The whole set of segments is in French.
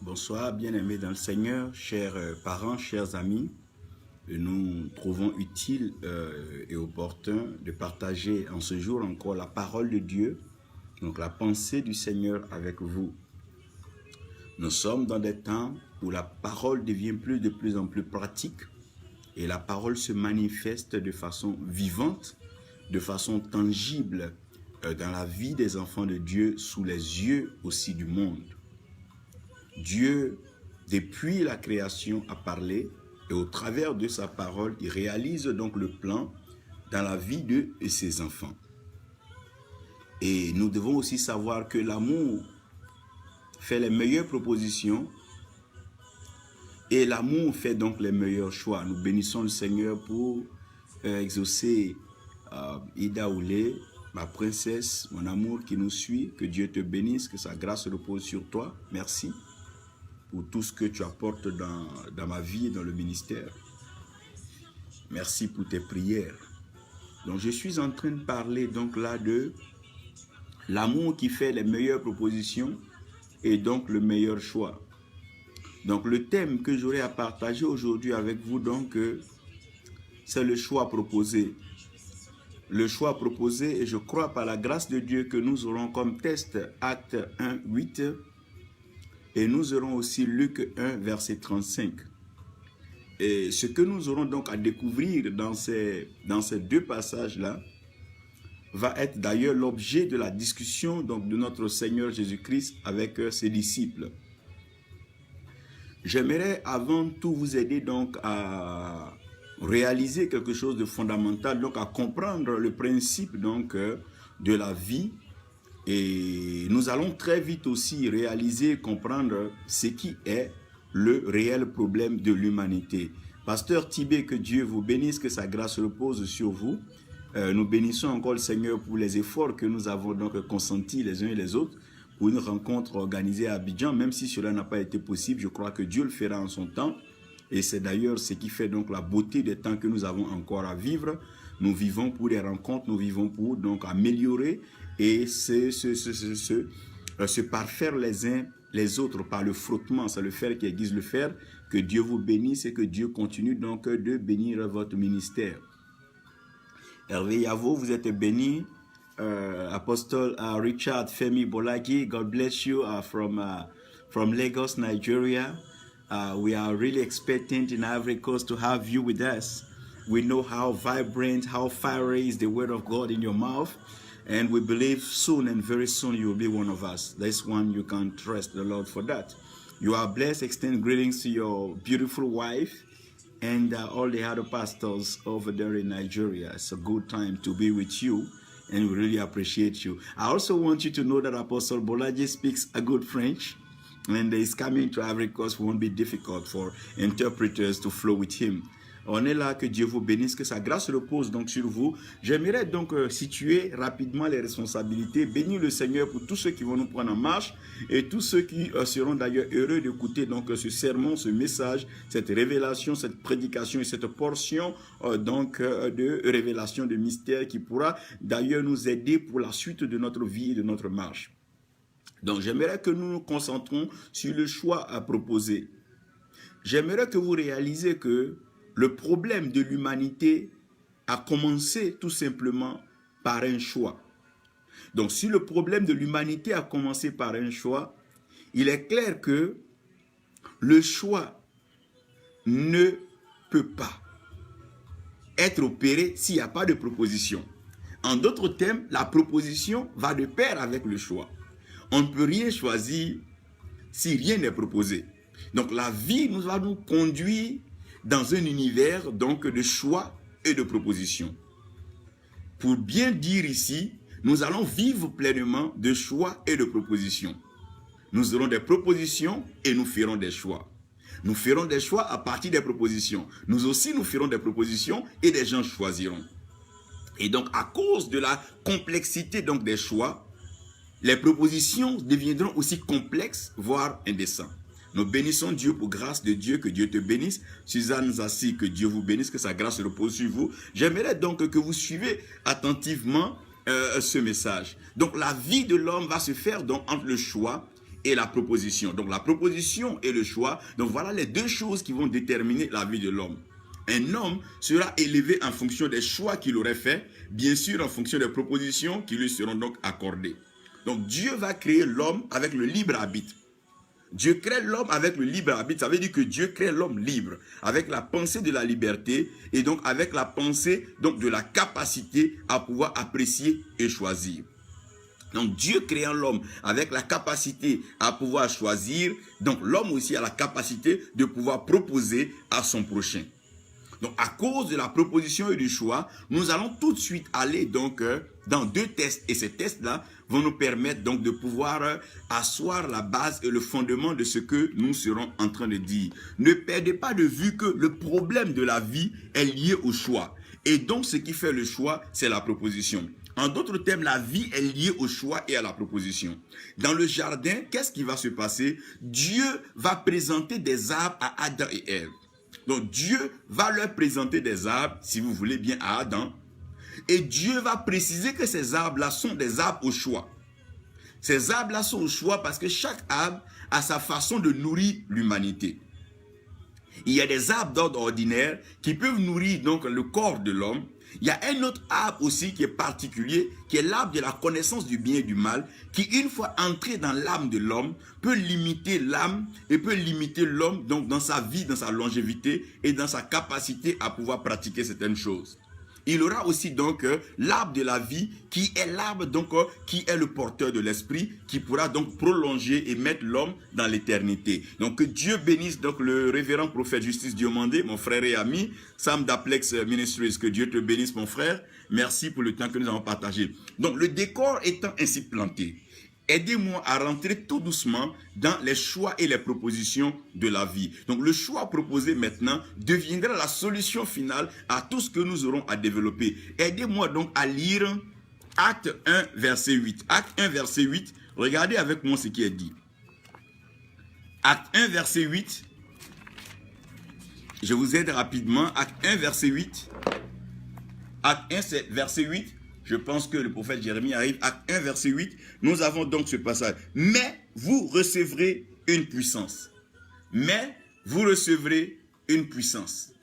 Bonsoir, bien-aimés dans le Seigneur, chers parents, chers amis. Nous trouvons utile et opportun de partager en ce jour encore la parole de Dieu, donc la pensée du Seigneur avec vous. Nous sommes dans des temps où la parole devient de plus en plus pratique et la parole se manifeste de façon vivante, de façon tangible dans la vie des enfants de Dieu, sous les yeux aussi du monde. Dieu, depuis la création, a parlé et au travers de sa parole, il réalise donc le plan dans la vie de ses enfants. Et nous devons aussi savoir que l'amour fait les meilleures propositions et l'amour fait donc les meilleurs choix. Nous bénissons le Seigneur pour exaucer Ida Oulé, ma princesse, mon amour qui nous suit. Que Dieu te bénisse, que sa grâce repose sur toi. Merci pour tout ce que tu apportes dans ma vie et dans le ministère. Merci pour tes prières. Donc je suis en train de parler donc là de l'amour qui fait les meilleures propositions et donc le meilleur choix. Donc le thème que j'aurai à partager aujourd'hui avec vous donc c'est le choix proposé. Le choix proposé, et je crois par la grâce de Dieu que nous aurons comme test Acte 1, 8 et nous aurons aussi Luc 1, verset 35. Et ce que nous aurons donc à découvrir dans ces deux passages-là va être d'ailleurs l'objet de la discussion donc, de notre Seigneur Jésus-Christ avec ses disciples. J'aimerais avant tout vous aider donc à réaliser quelque chose de fondamental, donc à comprendre le principe donc de la vie. Et nous allons très vite aussi réaliser, comprendre ce qui est le réel problème de l'humanité. Pasteur Tibé, que Dieu vous bénisse, que sa grâce repose sur vous. Nous bénissons encore le Seigneur pour les efforts que nous avons donc consentis les uns et les autres pour une rencontre organisée à Abidjan, même si cela n'a pas été possible. Je crois que Dieu le fera en son temps. Et c'est d'ailleurs ce qui fait donc la beauté des temps que nous avons encore à vivre. Nous vivons pour des rencontres, nous vivons pour donc améliorer et se parfaire les uns les autres par le frottement. C'est le fer qui aiguise le fer. Que Dieu vous bénisse et que Dieu continue donc de bénir votre ministère. Hervé Yavo, vous êtes béni. Apostle Richard Femi Bolagi, God bless you from Lagos, Nigeria. We are really expecting in Ivory Coast to have you with us. We know how vibrant, how fiery is the word of God in your mouth. And we believe soon and very soon you will be one of us. That's one you can trust the Lord for that. You are blessed. Extend greetings to your beautiful wife and all the other pastors over there in Nigeria. It's a good time to be with you and we really appreciate you. I also want you to know that Apostle Bolaji speaks a good French and his coming to Ivory Coast won't be difficult for interpreters to flow with him. On est là, que Dieu vous bénisse, que sa grâce repose donc sur vous. J'aimerais donc situer rapidement les responsabilités, bénir le Seigneur pour tous ceux qui vont nous prendre en marche et tous ceux qui seront d'ailleurs heureux d'écouter donc ce sermon, ce message, cette révélation, cette prédication et cette portion de révélation de mystère qui pourra d'ailleurs nous aider pour la suite de notre vie et de notre marche. Donc j'aimerais que nous nous concentrons sur le choix à proposer. J'aimerais que vous réalisez que le problème de l'humanité a commencé tout simplement par un choix. Donc, si le problème de l'humanité a commencé par un choix, il est clair que le choix ne peut pas être opéré s'il n'y a pas de proposition. En d'autres termes, la proposition va de pair avec le choix. On ne peut rien choisir si rien n'est proposé. Donc, la vie va nous conduire dans un univers donc de choix et de propositions. Pour bien dire ici, nous allons vivre pleinement de choix et de propositions. Nous aurons des propositions et nous ferons des choix. Nous ferons des choix à partir des propositions. Nous aussi, nous ferons des propositions et des gens choisiront. Et donc, à cause de la complexité donc des choix, les propositions deviendront aussi complexes, voire indécentes. Nous bénissons Dieu pour grâce de Dieu, que Dieu te bénisse. Suzanne Zassi, que Dieu vous bénisse, que sa grâce repose sur vous. J'aimerais donc que vous suivez attentivement ce message. Donc la vie de l'homme va se faire donc entre le choix et la proposition. Donc la proposition et le choix, donc voilà les deux choses qui vont déterminer la vie de l'homme. Un homme sera élevé en fonction des choix qu'il aurait fait, bien sûr en fonction des propositions qui lui seront donc accordées. Donc Dieu va créer l'homme avec le libre arbitre. Dieu crée l'homme avec le libre arbitre, ça veut dire que Dieu crée l'homme libre, avec la pensée de la liberté et donc avec la pensée donc de la capacité à pouvoir apprécier et choisir. Donc Dieu créant l'homme avec la capacité à pouvoir choisir, donc l'homme aussi a la capacité de pouvoir proposer à son prochain. Donc à cause de la proposition et du choix, nous allons tout de suite aller donc dans deux tests. Et ces tests-là vont nous permettre donc de pouvoir asseoir la base et le fondement de ce que nous serons en train de dire. Ne perdez pas de vue que le problème de la vie est lié au choix. Et donc ce qui fait le choix, c'est la proposition. En d'autres termes, la vie est liée au choix et à la proposition. Dans le jardin, qu'est-ce qui va se passer? Dieu va présenter des arbres à Adam et Ève. Donc Dieu va leur présenter des arbres, si vous voulez bien, à Adam. Et Dieu va préciser que ces arbres-là sont des arbres au choix. Ces arbres-là sont au choix parce que chaque arbre a sa façon de nourrir l'humanité. Il y a des arbres d'ordre ordinaire qui peuvent nourrir donc le corps de l'homme. Il y a un autre arbre aussi qui est particulier, qui est l'arbre de la connaissance du bien et du mal, qui une fois entré dans l'âme de l'homme, peut limiter l'âme et peut limiter l'homme donc dans sa vie, dans sa longévité et dans sa capacité à pouvoir pratiquer certaines choses. Il aura aussi donc l'arbre de la vie qui est l'arbre donc qui est le porteur de l'esprit, qui pourra donc prolonger et mettre l'homme dans l'éternité. Donc que Dieu bénisse donc le révérend prophète Justice Diomandé, mon frère et ami, Sam d'Aplex Ministries, que Dieu te bénisse mon frère. Merci pour le temps que nous avons partagé. Donc le décor étant ainsi planté, aidez-moi à rentrer tout doucement dans les choix et les propositions de la vie. Donc le choix proposé maintenant deviendra la solution finale à tout ce que nous aurons à développer. Aidez-moi donc à lire Acte 1, verset 8. Acte 1, verset 8. Regardez avec moi ce qui est dit. Acte 1, verset 8. Je vous aide rapidement. Acte 1, verset 8. Acte 1, c'est verset 8. Je pense que le prophète Jérémie arrive. Acte 1, verset 8. Nous avons donc ce passage. Mais vous recevrez une puissance. Mais vous recevrez une puissance.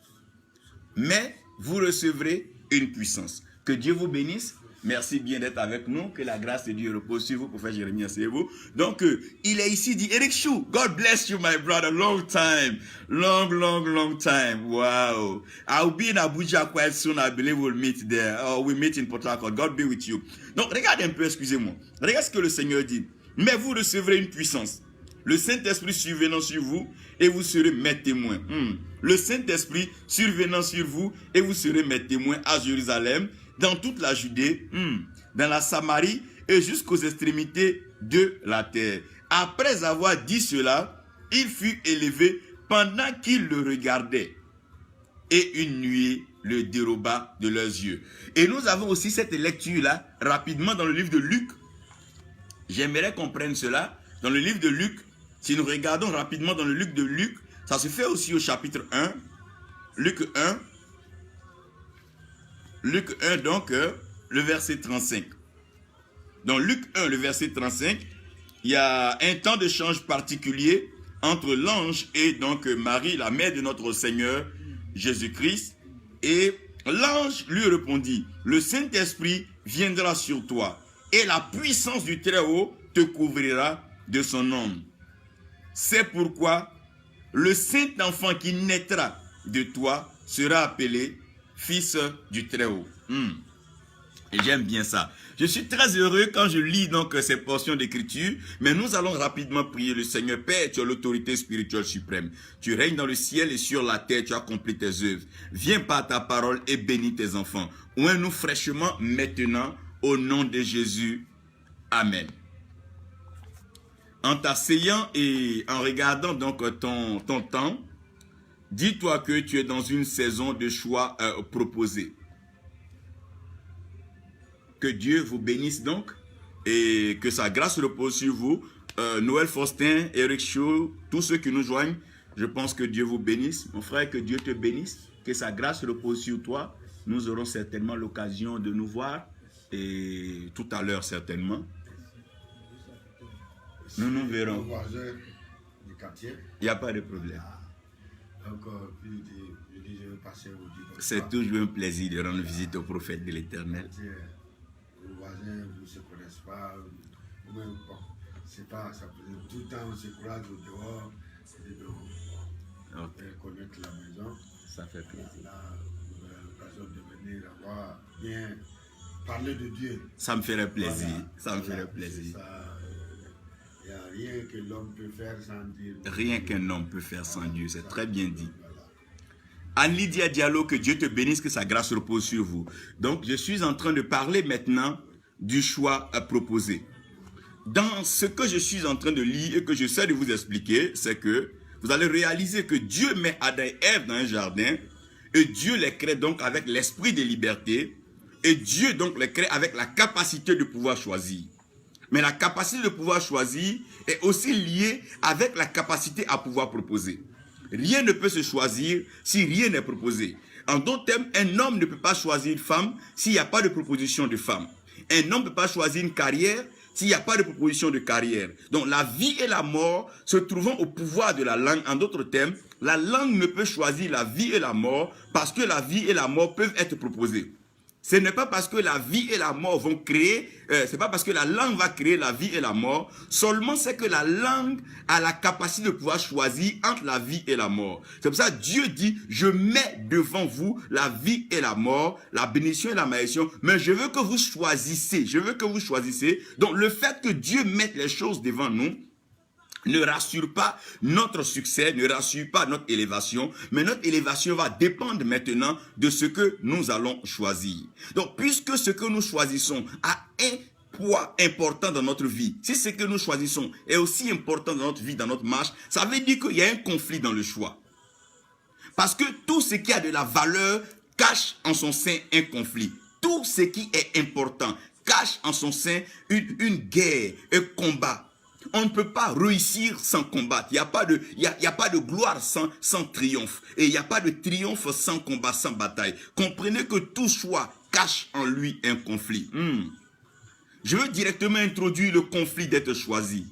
Mais vous recevrez une puissance. Que Dieu vous bénisse. Merci bien d'être avec nous. Que la grâce de Dieu repose sur vous, prophète Jérémie, asseyez-vous. Donc, il est ici dit, Eric Chou, God bless you, my brother. Long time. Long time. Wow. I'll be in Abuja quite soon. I believe we'll meet there. Or we'll meet in Port Harcourt. God be with you. Donc, regardez un peu, excusez-moi. Regardez ce que le Seigneur dit. Mais vous recevrez une puissance. Le Saint-Esprit survenant sur vous et vous serez mes témoins. Le Saint-Esprit survenant sur vous et vous serez mes témoins à Jérusalem, dans toute la Judée, dans la Samarie et jusqu'aux extrémités de la terre. Après avoir dit cela, il fut élevé pendant qu'il le regardait. Et une nuée le déroba de leurs yeux. Et nous avons aussi cette lecture-là, rapidement dans le livre de Luc. J'aimerais qu'on prenne cela. Dans le livre de Luc, si nous regardons rapidement dans le livre de Luc, ça se fait aussi au chapitre 1. Luc 1. Luc 1, donc, le verset 35. Dans Luc 1, le verset 35, il y a un temps d'échange particulier entre l'ange et donc Marie, la mère de notre Seigneur Jésus-Christ. Et l'ange lui répondit, le Saint-Esprit viendra sur toi et la puissance du Très-Haut te couvrira de son nom. C'est pourquoi le Saint-Enfant qui naîtra de toi sera appelé Fils du Très-Haut. Et j'aime bien ça. Je suis très heureux quand je lis donc ces portions d'écriture, mais nous allons rapidement prier le Seigneur. Père, tu as l'autorité spirituelle suprême. Tu règnes dans le ciel et sur la terre, tu as accompli tes œuvres. Viens par ta parole et bénis tes enfants. Oins-nous fraîchement maintenant, au nom de Jésus. Amen. En t'asseyant et en regardant donc ton temps, dis-toi que tu es dans une saison de choix proposés. Que Dieu vous bénisse donc et que sa grâce repose sur vous. Noël Faustin, Eric Chou, tous ceux qui nous joignent, je pense que Dieu vous bénisse. Mon frère, que Dieu te bénisse, que sa grâce repose sur toi. Nous aurons certainement l'occasion de nous voir et tout à l'heure certainement. Nous nous verrons. Voisin du quartier. Il n'y a pas de problème. Donc, puis je dis, je vais passer au Dieu. C'est toujours un plaisir de rendre visite au prophète de l'Éternel. Les voisins, vous ne se connaissent pas. Ou même, bon, c'est pas, ça peut être tout le temps, on se croise au dehors. Connaître la maison. Ça fait plaisir. Là, vous aurez l'occasion de venir voir bien parler de Dieu. Ça me ferait plaisir. Voilà. Ça me ferait plaisir. Il n'y a rien que l'homme peut faire sans Dieu. Rien qu'un homme peut faire sans Dieu. C'est très bien dit. Anne-Lydia Diallo, que Dieu te bénisse, que sa grâce repose sur vous. Donc, je suis en train de parler maintenant du choix à proposer. Dans ce que je suis en train de lire et que j'essaie de vous expliquer, c'est que vous allez réaliser que Dieu met Adam et Ève dans un jardin et Dieu les crée donc avec l'esprit de liberté et Dieu donc les crée avec la capacité de pouvoir choisir. Mais la capacité de pouvoir choisir est aussi liée avec la capacité à pouvoir proposer. Rien ne peut se choisir si rien n'est proposé. En d'autres termes, un homme ne peut pas choisir une femme s'il n'y a pas de proposition de femme. Un homme ne peut pas choisir une carrière s'il n'y a pas de proposition de carrière. Donc la vie et la mort se trouvant au pouvoir de la langue. En d'autres termes, la langue ne peut choisir la vie et la mort parce que la vie et la mort peuvent être proposées. Ce n'est pas parce que la vie et la mort vont créer, c'est pas parce que la langue va créer la vie et la mort, seulement c'est que la langue a la capacité de pouvoir choisir entre la vie et la mort. C'est pour ça que Dieu dit, je mets devant vous la vie et la mort, la bénédiction et la malédiction, mais je veux que vous choisissez, Donc le fait que Dieu mette les choses devant nous, ne rassure pas notre succès, ne rassure pas notre élévation, mais notre élévation va dépendre maintenant de ce que nous allons choisir. Donc, puisque ce que nous choisissons a un poids important dans notre vie, si ce que nous choisissons est aussi important dans notre vie, dans notre marche, ça veut dire qu'il y a un conflit dans le choix. Parce que tout ce qui a de la valeur cache en son sein un conflit. Tout ce qui est important cache en son sein une guerre, un combat. On ne peut pas réussir sans combattre. Il n'y a pas de gloire sans triomphe. Et il n'y a pas de triomphe sans combat, sans bataille. Comprenez que tout choix cache en lui un conflit. Je veux directement introduire le conflit d'être choisi.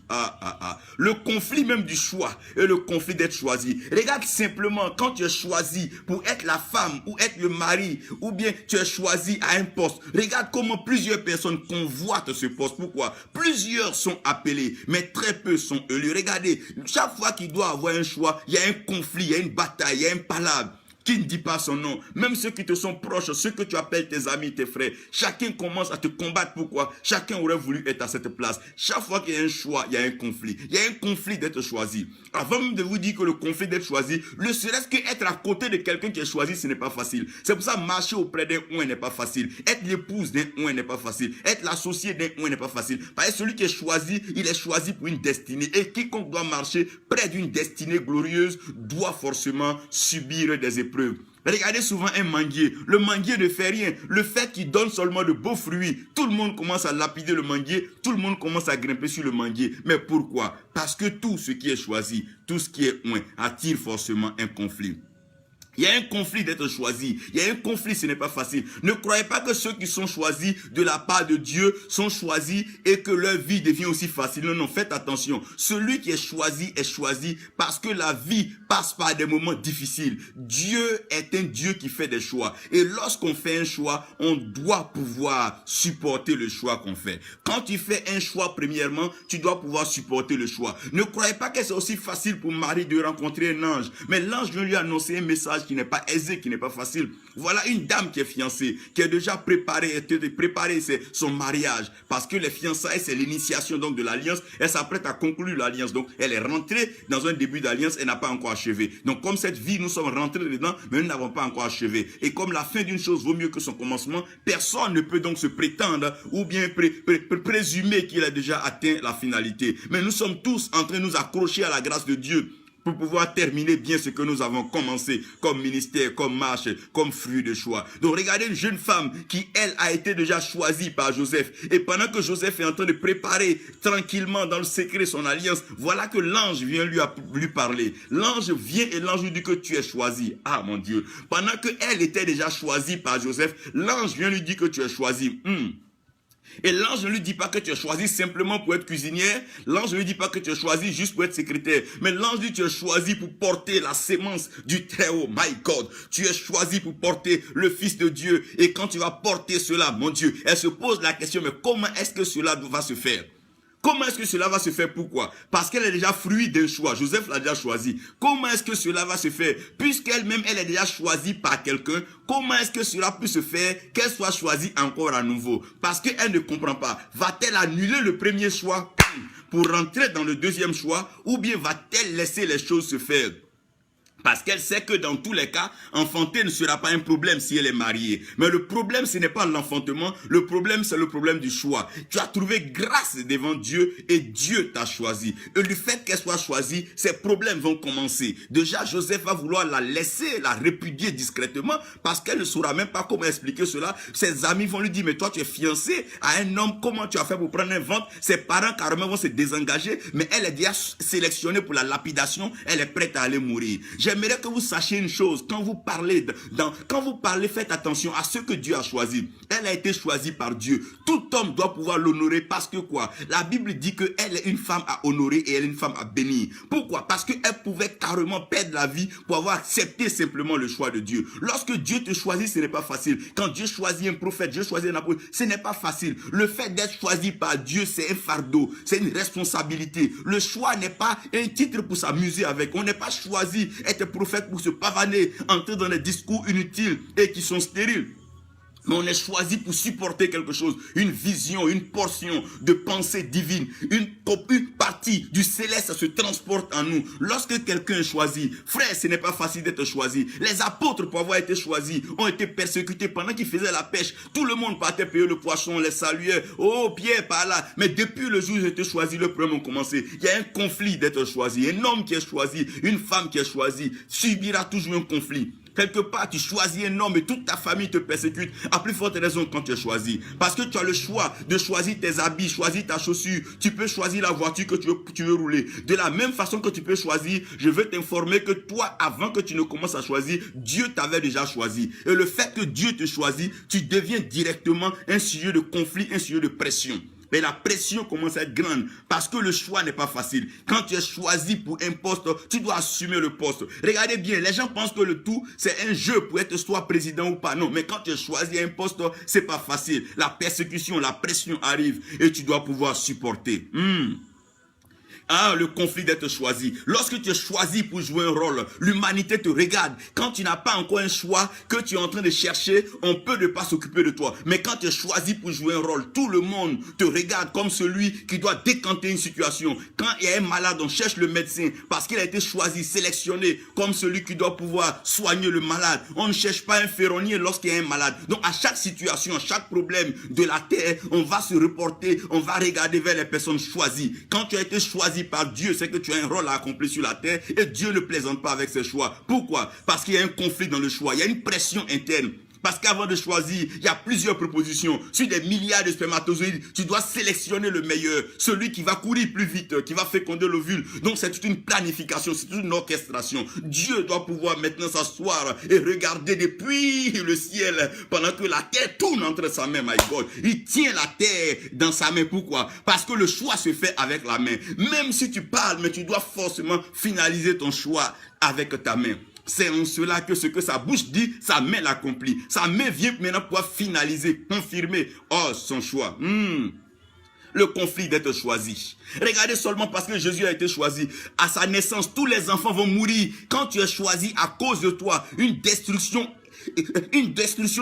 Le conflit même du choix et le conflit d'être choisi. Regarde simplement quand tu es choisi pour être la femme ou être le mari ou bien tu es choisi à un poste. Regarde comment plusieurs personnes convoitent ce poste. Pourquoi? Plusieurs sont appelés, mais très peu sont élus. Regardez, chaque fois qu'il doit avoir un choix, il y a un conflit, il y a une bataille, il y a un palabre. Qui ne dit pas son nom, même ceux qui te sont proches, ceux que tu appelles tes amis, tes frères, chacun commence à te combattre. Pourquoi? Chacun aurait voulu être à cette place. Chaque fois qu'il y a un choix, il y a un conflit. Il y a un conflit d'être choisi. Avant même de vous dire que le conflit d'être choisi, ne serait-ce qu'être à côté de quelqu'un qui est choisi, ce n'est pas facile. C'est pour ça que marcher auprès d'un ouin n'est pas facile. Être l'épouse d'un ouin n'est pas facile. Être l'associé d'un ouin n'est pas facile. Parce que celui qui est choisi, il est choisi pour une destinée. Et quiconque doit marcher près d'une destinée glorieuse doit forcément subir des épreuves. Regardez souvent un manguier. Le manguier ne fait rien. Le fait qu'il donne seulement de beaux fruits, tout le monde commence à lapider le manguier. Tout le monde commence à grimper sur le manguier. Mais pourquoi? Parce que tout ce qui est choisi, tout ce qui est oint, attire forcément un conflit. Il y a un conflit d'être choisi. Il y a un conflit, ce n'est pas facile. Ne croyez pas que ceux qui sont choisis de la part de Dieu sont choisis et que leur vie devient aussi facile. Non, non, faites attention. Celui qui est choisi parce que la vie passe par des moments difficiles. Dieu est un Dieu qui fait des choix. Et lorsqu'on fait un choix, on doit pouvoir supporter le choix qu'on fait. Quand tu fais un choix, premièrement, tu dois pouvoir supporter le choix. Ne croyez pas que c'est aussi facile pour Marie de rencontrer un ange. Mais l'ange vient lui annoncer un message qui n'est pas aisé, qui n'est pas facile. Voilà une dame qui est fiancée, qui a déjà préparé son mariage, parce que les fiançailles, c'est l'initiation donc de l'alliance. Elle s'apprête à conclure l'alliance, donc elle est rentrée dans un début d'alliance, elle n'a pas encore achevé. Donc comme cette vie, nous sommes rentrés dedans, mais nous n'avons pas encore achevé. Et comme la fin d'une chose vaut mieux que son commencement, personne ne peut donc se prétendre ou bien présumer qu'il a déjà atteint la finalité. Mais nous sommes tous en train de nous accrocher à la grâce de Dieu pour pouvoir terminer bien ce que nous avons commencé comme ministère, comme marche, comme fruit de choix. Donc regardez une jeune femme qui, elle, a été déjà choisie par Joseph. Et pendant que Joseph est en train de préparer tranquillement dans le secret son alliance, voilà que l'ange vient lui parler. L'ange vient et l'ange lui dit que tu es choisi. Ah mon Dieu. Pendant qu'elle était déjà choisie par Joseph, l'ange vient lui dire que tu es choisi. Et l'ange ne lui dit pas que tu es choisi simplement pour être cuisinière. L'ange ne lui dit pas que tu es choisi juste pour être secrétaire. Mais l'ange dit que tu es choisi pour porter la sémence du Très-Haut. My God, tu es choisi pour porter le Fils de Dieu. Et quand tu vas porter cela, mon Dieu, elle se pose la question, mais comment est-ce que cela va se faire? Comment est-ce que cela va se faire? Pourquoi? Parce qu'elle est déjà fruit d'un choix. Joseph l'a déjà choisi. Comment est-ce que cela va se faire? Puisqu'elle-même, elle est déjà choisie par quelqu'un, comment est-ce que cela peut se faire qu'elle soit choisie encore à nouveau? Parce qu'elle ne comprend pas. Va-t-elle annuler le premier choix pour rentrer dans le deuxième choix, ou bien va-t-elle laisser les choses se faire? Parce qu'elle sait que dans tous les cas, enfanter ne sera pas un problème si elle est mariée. Mais le problème, ce n'est pas l'enfantement. Le problème, c'est le problème du choix. Tu as trouvé grâce devant Dieu et Dieu t'a choisi. Et du fait qu'elle soit choisie, ces problèmes vont commencer. Déjà, Joseph va vouloir la laisser, la répudier discrètement parce qu'elle ne saura même pas comment expliquer cela. Ses amis vont lui dire, mais toi, tu es fiancé à un homme. Comment tu as fait pour prendre un ventre? Ses parents carrément vont se désengager. Mais elle est déjà sélectionnée pour la lapidation. Elle est prête à aller mourir. J'aimerais que vous sachiez une chose, quand vous parlez, faites attention à ce que Dieu a choisi. Elle a été choisie par Dieu. Tout homme doit pouvoir l'honorer parce que quoi? La Bible dit qu'elle est une femme à honorer et elle est une femme à bénir. Pourquoi? Parce qu'elle pouvait carrément perdre la vie pour avoir accepté simplement le choix de Dieu. Lorsque Dieu te choisit, ce n'est pas facile. Quand Dieu choisit un prophète, Dieu choisit un apôtre, ce n'est pas facile. Le fait d'être choisi par Dieu, c'est un fardeau, c'est une responsabilité. Le choix n'est pas un titre pour s'amuser avec. On n'est pas choisi être prophète pour se pavaner, entrer dans des discours inutiles et qui sont stériles. Mais on est choisi pour supporter quelque chose, une vision, une portion de pensée divine, une partie du céleste se transporte en nous. Lorsque quelqu'un est choisi, frère, ce n'est pas facile d'être choisi. Les apôtres, pour avoir été choisis, ont été persécutés pendant qu'ils faisaient la pêche. Tout le monde partait payer le poisson, les saluait. Oh, Pierre par là. Mais depuis le jour où ils étaient choisis, le problème a commencé. Il y a un conflit d'être choisi. Un homme qui est choisi, une femme qui est choisie, subira toujours un conflit. Quelque part, tu choisis un homme et toute ta famille te persécute. À plus forte raison quand tu es choisi. Parce que tu as le choix de choisir tes habits, choisir ta chaussure. Tu peux choisir la voiture que tu veux rouler. De la même façon que tu peux choisir, je veux t'informer que toi, avant que tu ne commences à choisir, Dieu t'avait déjà choisi. Et le fait que Dieu te choisit, tu deviens directement un sujet de conflit, un sujet de pression. Mais la pression commence à être grande parce que le choix n'est pas facile. Quand tu es choisi pour un poste, tu dois assumer le poste. Regardez bien, les gens pensent que le tout, c'est un jeu pour être soit président ou pas. Non, mais quand tu es choisi un poste, c'est pas facile. La persécution, la pression arrive et tu dois pouvoir supporter. Ah, le conflit d'être choisi. Lorsque tu es choisi pour jouer un rôle, l'humanité te regarde. Quand tu n'as pas encore un choix que tu es en train de chercher, on peut ne pas s'occuper de toi. Mais quand tu es choisi pour jouer un rôle, tout le monde te regarde comme celui qui doit décanter une situation. Quand il y a un malade, on cherche le médecin parce qu'il a été choisi, sélectionné comme celui qui doit pouvoir soigner le malade. On ne cherche pas un ferronnier lorsqu'il y a un malade. Donc à chaque situation, à chaque problème de la terre, on va se reporter, on va regarder vers les personnes choisies. Quand tu as été choisi par Dieu, c'est que tu as un rôle à accomplir sur la terre et Dieu ne plaisante pas avec ses choix. Pourquoi? Parce qu'il y a un conflit dans le choix, il y a une pression interne. Parce qu'avant de choisir, il y a plusieurs propositions. Sur des milliards de spermatozoïdes, tu dois sélectionner le meilleur. Celui qui va courir plus vite, qui va féconder l'ovule. Donc c'est toute une planification, c'est toute une orchestration. Dieu doit pouvoir maintenant s'asseoir et regarder depuis le ciel pendant que la terre tourne entre sa main, my God. Il tient la terre dans sa main. Pourquoi? Parce que le choix se fait avec la main. Même si tu parles, mais tu dois forcément finaliser ton choix avec ta main. C'est en cela que ce que sa bouche dit, sa main l'accomplit. Sa main vient maintenant pour finaliser, confirmer son choix. Le conflit d'être choisi. Regardez seulement parce que Jésus a été choisi. À sa naissance, tous les enfants vont mourir. Quand tu es choisi à cause de toi, une destruction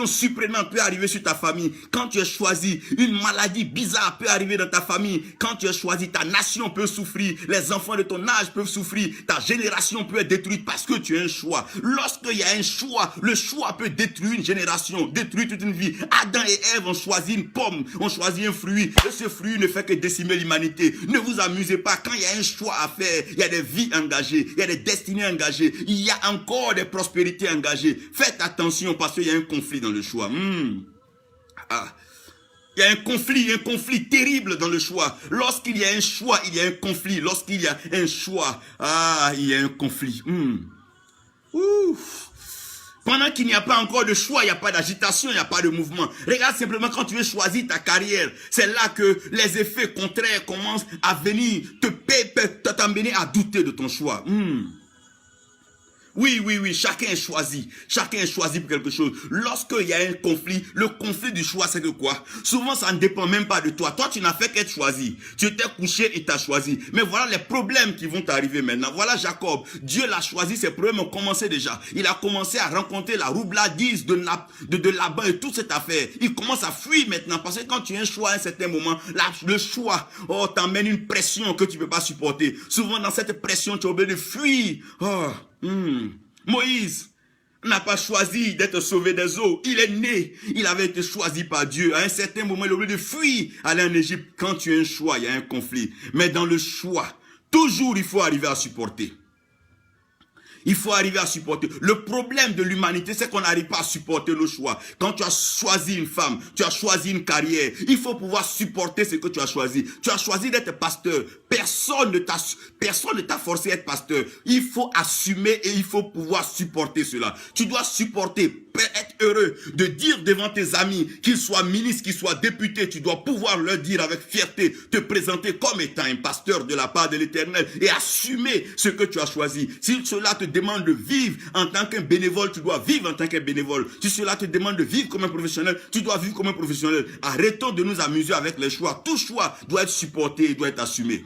surprenante peut arriver sur ta famille. Quand tu es choisi, une maladie bizarre peut arriver dans ta famille. Quand tu es choisi, ta nation peut souffrir. Les enfants de ton âge peuvent souffrir. Ta génération peut être détruite parce que tu as un choix. Lorsqu'il y a un choix, le choix peut détruire une génération, détruire toute une vie. Adam et Ève ont choisi une pomme, ont choisi un fruit. Et ce fruit ne fait que décimer l'humanité. Ne vous amusez pas. Quand il y a un choix à faire, il y a des vies engagées, il y a des destinées engagées, il y a encore des prospérités engagées. Faites attention parce qu'il y a un conflit dans le choix. Il y a un conflit terrible dans le choix. Lorsqu'il y a un choix, il y a un conflit. Lorsqu'il y a un choix, il y a un conflit. Pendant qu'il n'y a pas encore de choix, il n'y a pas d'agitation, il n'y a pas de mouvement. Regarde simplement quand tu veux choisir ta carrière. C'est là que les effets contraires commencent à venir t'amener à douter de ton choix. Oui, chacun est choisi. Chacun est choisi pour quelque chose. Lorsqu'il y a un conflit, le conflit du choix, c'est que quoi? Souvent, ça ne dépend même pas de toi. Toi, tu n'as fait qu'être choisi. Tu étais couché et t'as choisi. Mais voilà les problèmes qui vont t'arriver maintenant. Voilà Jacob. Dieu l'a choisi, ses problèmes ont commencé déjà. Il a commencé à rencontrer la roubladise de Laban et toute cette affaire. Il commence à fuir maintenant parce que quand tu as un choix à un certain moment, le choix t'emmène une pression que tu ne peux pas supporter. Souvent, dans cette pression, tu es obligé de fuir. Moïse n'a pas choisi d'être sauvé des eaux. Il est né. Il avait été choisi par Dieu. À un certain moment, il a oublié de fuir, aller en Égypte. Quand tu as un choix, il y a un conflit. Mais dans le choix, toujours il faut arriver à supporter. Il faut arriver à supporter. Le problème de l'humanité, c'est qu'on n'arrive pas à supporter nos choix. Quand tu as choisi une femme, tu as choisi une carrière, il faut pouvoir supporter ce que tu as choisi. Tu as choisi d'être pasteur. Personne ne t'a forcé à être pasteur. Il faut assumer et il faut pouvoir supporter cela. Tu dois supporter, être heureux de dire devant tes amis, qu'ils soient ministres, qu'ils soient députés, tu dois pouvoir leur dire avec fierté, te présenter comme étant un pasteur de la part de l'Éternel et assumer ce que tu as choisi. Si cela te demande de vivre en tant qu'un bénévole, tu dois vivre en tant qu'un bénévole. Si cela te demande de vivre comme un professionnel, tu dois vivre comme un professionnel. Arrêtons de nous amuser avec les choix. Tout choix doit être supporté et doit être assumé.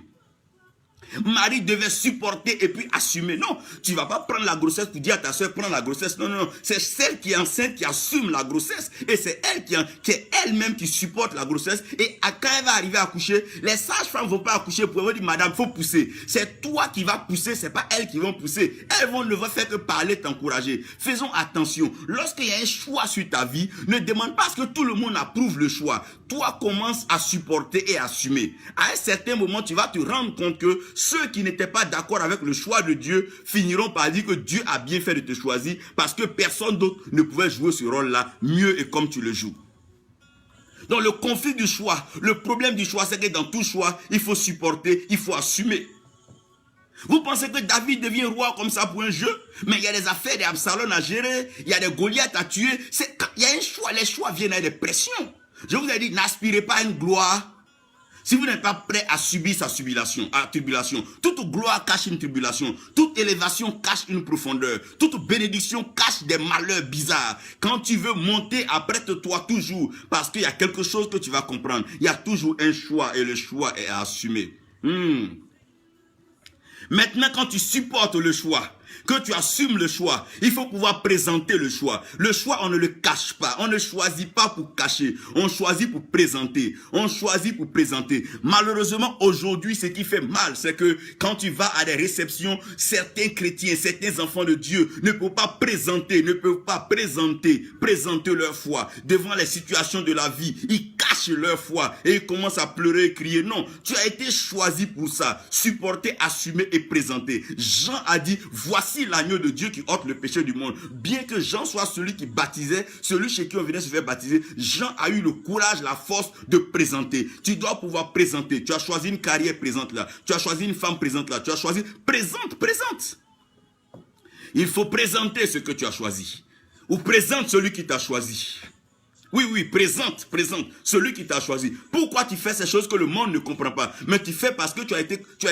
Marie devait supporter et puis assumer. Non, tu ne vas pas prendre la grossesse pour dire à ta soeur, prends la grossesse. Non. C'est celle qui est enceinte qui assume la grossesse. Et c'est elle qui est elle-même qui supporte la grossesse. Et quand elle va arriver à accoucher, les sages-femmes ne vont pas accoucher pour vous dire, madame, il faut pousser. C'est toi qui vas pousser, ce n'est pas elles qui vont pousser. Elles ne vont faire que parler, t'encourager. Faisons attention. Lorsqu'il y a un choix sur ta vie, ne demande pas à ce que tout le monde approuve le choix. Toi, commence à supporter et assumer. À un certain moment, tu vas te rendre compte que ceux qui n'étaient pas d'accord avec le choix de Dieu finiront par dire que Dieu a bien fait de te choisir parce que personne d'autre ne pouvait jouer ce rôle-là mieux et comme tu le joues. Donc le conflit du choix, le problème du choix, c'est que dans tout choix, il faut supporter, il faut assumer. Vous pensez que David devient roi comme ça pour un jeu? Mais il y a des affaires, des Absalom à gérer, il y a des Goliath à tuer. Il y a un choix, les choix viennent avec des pressions. Je vous ai dit, n'aspirez pas à une gloire si vous n'êtes pas prêt à subir sa tribulation. Toute gloire cache une tribulation. Toute élévation cache une profondeur. Toute bénédiction cache des malheurs bizarres. Quand tu veux monter, apprête-toi toujours. Parce qu'il y a quelque chose que tu vas comprendre. Il y a toujours un choix et le choix est à assumer. Maintenant, quand tu supportes le choix, que tu assumes le choix, il faut pouvoir présenter le choix. Le choix, on ne le cache pas. On ne choisit pas pour cacher. On choisit pour présenter. On choisit pour présenter. Malheureusement, aujourd'hui, ce qui fait mal, c'est que quand tu vas à des réceptions, certains chrétiens, certains enfants de Dieu ne peuvent pas présenter leur foi devant les situations de la vie. Ils cachent leur foi et ils commencent à pleurer et crier. Non, tu as été choisi pour ça. Supporter, assumer et présenter. Jean a dit, voici l'agneau de Dieu qui ôte le péché du monde. Bien que Jean soit celui qui baptisait, celui chez qui on venait se faire baptiser, Jean a eu le courage, la force de présenter. Tu dois pouvoir présenter. Tu as choisi une carrière, présente là. Tu as choisi une femme, présente là. Tu as choisi, présente. Il faut présenter ce que tu as choisi. Ou présente celui qui t'a choisi. Oui, présente celui qui t'a choisi. Pourquoi tu fais ces choses que le monde ne comprend pas? Mais tu fais parce que tu as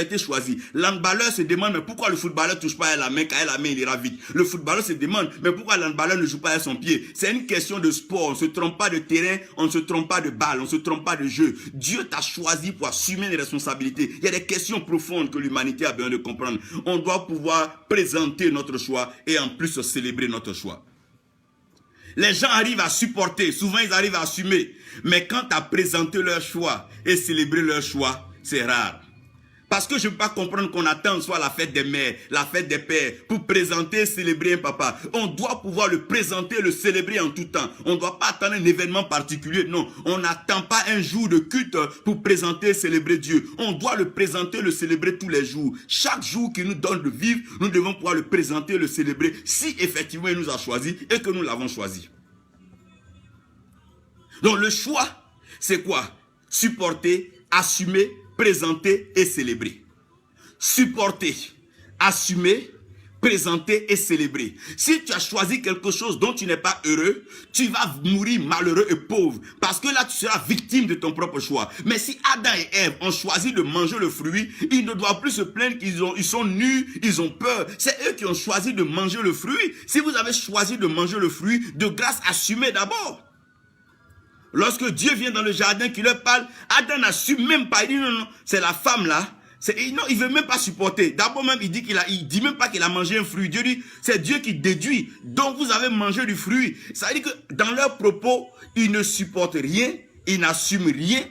été choisi. L'handballeur se demande, mais pourquoi le footballeur ne touche pas à la main? Quand il a la main, il ira vite. Le footballeur se demande, mais pourquoi l'handballeur ne joue pas à son pied? C'est une question de sport. On ne se trompe pas de terrain, on ne se trompe pas de balle, on ne se trompe pas de jeu. Dieu t'a choisi pour assumer les responsabilités. Il y a des questions profondes que l'humanité a besoin de comprendre. On doit pouvoir présenter notre choix et en plus célébrer notre choix. Les gens arrivent à supporter, souvent ils arrivent à assumer. Mais quand tu as présenté leur choix et célébré leur choix, c'est rare. Parce que je ne peux pas comprendre qu'on attend soit la fête des mères, la fête des pères, pour présenter, célébrer un papa. On doit pouvoir le présenter, le célébrer en tout temps. On ne doit pas attendre un événement particulier. Non, on n'attend pas un jour de culte pour présenter, célébrer Dieu. On doit le présenter, le célébrer tous les jours. Chaque jour qu'il nous donne de vivre, nous devons pouvoir le présenter, le célébrer, si effectivement il nous a choisi et que nous l'avons choisi. Donc le choix, c'est quoi? Supporter, assumer, présenter et célébrer. Supporter, assumer, présenter et célébrer. Si tu as choisi quelque chose dont tu n'es pas heureux, tu vas mourir malheureux et pauvre. Parce que là, tu seras victime de ton propre choix. Mais si Adam et Ève ont choisi de manger le fruit, ils ne doivent plus se plaindre qu'ils sont nus, ils ont peur. C'est eux qui ont choisi de manger le fruit. Si vous avez choisi de manger le fruit, de grâce, assumez d'abord. Lorsque Dieu vient dans le jardin, qui leur parle, Adam n'assume même pas. Il dit non, non, c'est la femme là. Non, il veut même pas supporter. D'abord même, il dit même pas qu'il a mangé un fruit. Dieu dit, c'est Dieu qui déduit. Donc vous avez mangé du fruit. Ça veut dire que dans leurs propos, ils ne supportent rien, ils n'assument rien,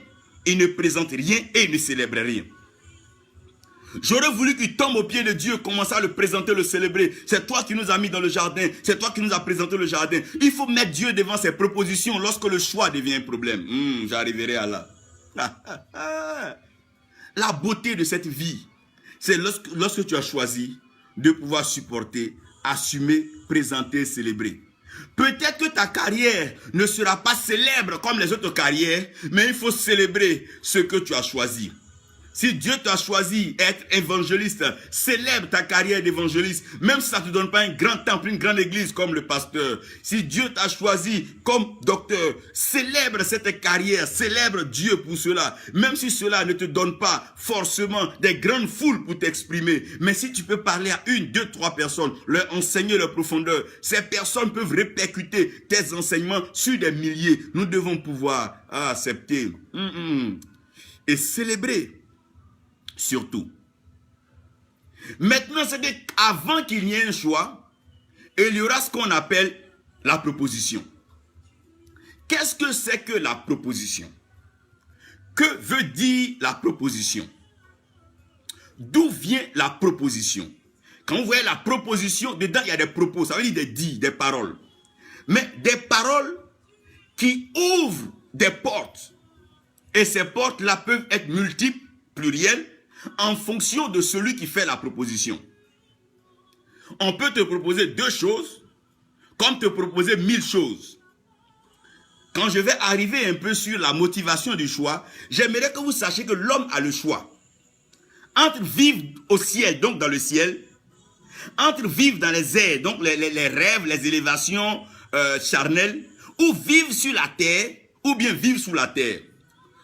ils ne présentent rien et ils ne célèbrent rien. J'aurais voulu qu'il tombe aux pieds de Dieu, commencer à le présenter, le célébrer. C'est toi qui nous as mis dans le jardin. C'est toi qui nous as présenté le jardin. Il faut mettre Dieu devant ses propositions lorsque le choix devient un problème. J'arriverai à là. La beauté de cette vie, c'est lorsque tu as choisi de pouvoir supporter, assumer, présenter, célébrer. Peut-être que ta carrière ne sera pas célèbre comme les autres carrières, mais il faut célébrer ce que tu as choisi. Si Dieu t'a choisi être évangéliste, célèbre ta carrière d'évangéliste, même si ça ne te donne pas un grand temple, une grande église comme le pasteur. Si Dieu t'a choisi comme docteur, célèbre cette carrière, célèbre Dieu pour cela. Même si cela ne te donne pas forcément des grandes foules pour t'exprimer. Mais si tu peux parler à 1, 2, 3 personnes, leur enseigner leur profondeur, ces personnes peuvent répercuter tes enseignements sur des milliers. Nous devons pouvoir accepter et célébrer. Surtout. Maintenant, c'est qu'avant qu'il y ait un choix, il y aura ce qu'on appelle la proposition. Qu'est-ce que c'est que la proposition? Que veut dire la proposition? D'où vient la proposition? Quand vous voyez la proposition, dedans il y a des propos, ça veut dire des dits, des paroles. Mais des paroles qui ouvrent des portes. Et ces portes-là peuvent être multiples, plurielles, en fonction de celui qui fait la proposition. On peut te proposer 2 choses, comme te proposer 1000 choses. Quand je vais arriver un peu sur la motivation du choix, j'aimerais que vous sachiez que l'homme a le choix. Entre vivre au ciel, donc dans le ciel, entre vivre dans les airs, donc les rêves, les élévations charnelles, ou vivre sur la terre, ou bien vivre sous la terre.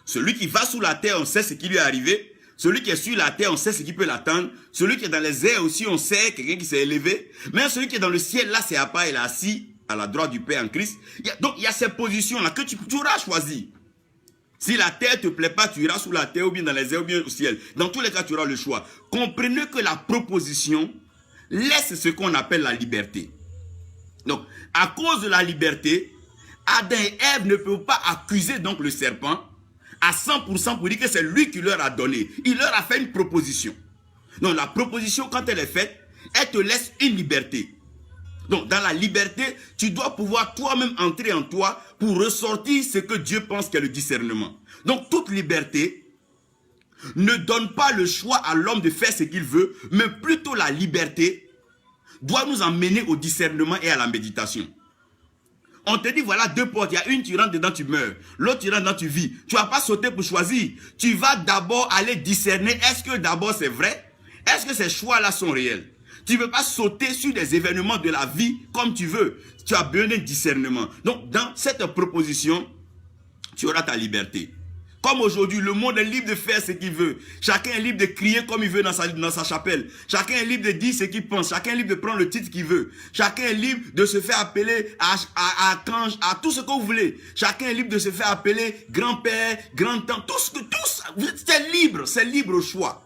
Celui qui va sous la terre, on sait ce qui lui est arrivé. Celui qui est sur la terre, on sait ce qui peut l'attendre. Celui qui est dans les airs aussi, on sait quelqu'un qui s'est élevé. Mais celui qui est dans le ciel, là, c'est à part, il est assis à la droite du Père en Christ. Donc, il y a ces positions-là que tu auras choisies. Si la terre ne te plaît pas, tu iras sous la terre, ou bien dans les airs, ou bien au ciel. Dans tous les cas, tu auras le choix. Comprenez que la proposition laisse ce qu'on appelle la liberté. Donc, à cause de la liberté, Adam et Ève ne peuvent pas accuser donc le serpent à 100% pour dire que c'est lui qui leur a donné. Il leur a fait une proposition. Donc la proposition, quand elle est faite, elle te laisse une liberté. Donc dans la liberté, tu dois pouvoir toi-même entrer en toi pour ressortir ce que Dieu pense qu'est le discernement. Donc toute liberté ne donne pas le choix à l'homme de faire ce qu'il veut, mais plutôt la liberté doit nous emmener au discernement et à la méditation. On te dit, voilà 2 portes. Il y a une, tu rentres dedans, tu meurs. L'autre, tu rentres dedans, tu vis. Tu ne vas pas sauter pour choisir. Tu vas d'abord aller discerner. Est-ce que d'abord c'est vrai? Est-ce que ces choix-là sont réels? Tu ne veux pas sauter sur des événements de la vie comme tu veux. Tu as besoin d'un discernement. Donc, dans cette proposition, tu auras ta liberté. Comme aujourd'hui, le monde est libre de faire ce qu'il veut. Chacun est libre de crier comme il veut dans sa chapelle. Chacun est libre de dire ce qu'il pense. Chacun est libre de prendre le titre qu'il veut. Chacun est libre de se faire appeler à tout ce que vous voulez. Chacun est libre de se faire appeler grand-père, grand-tante. C'est libre au choix.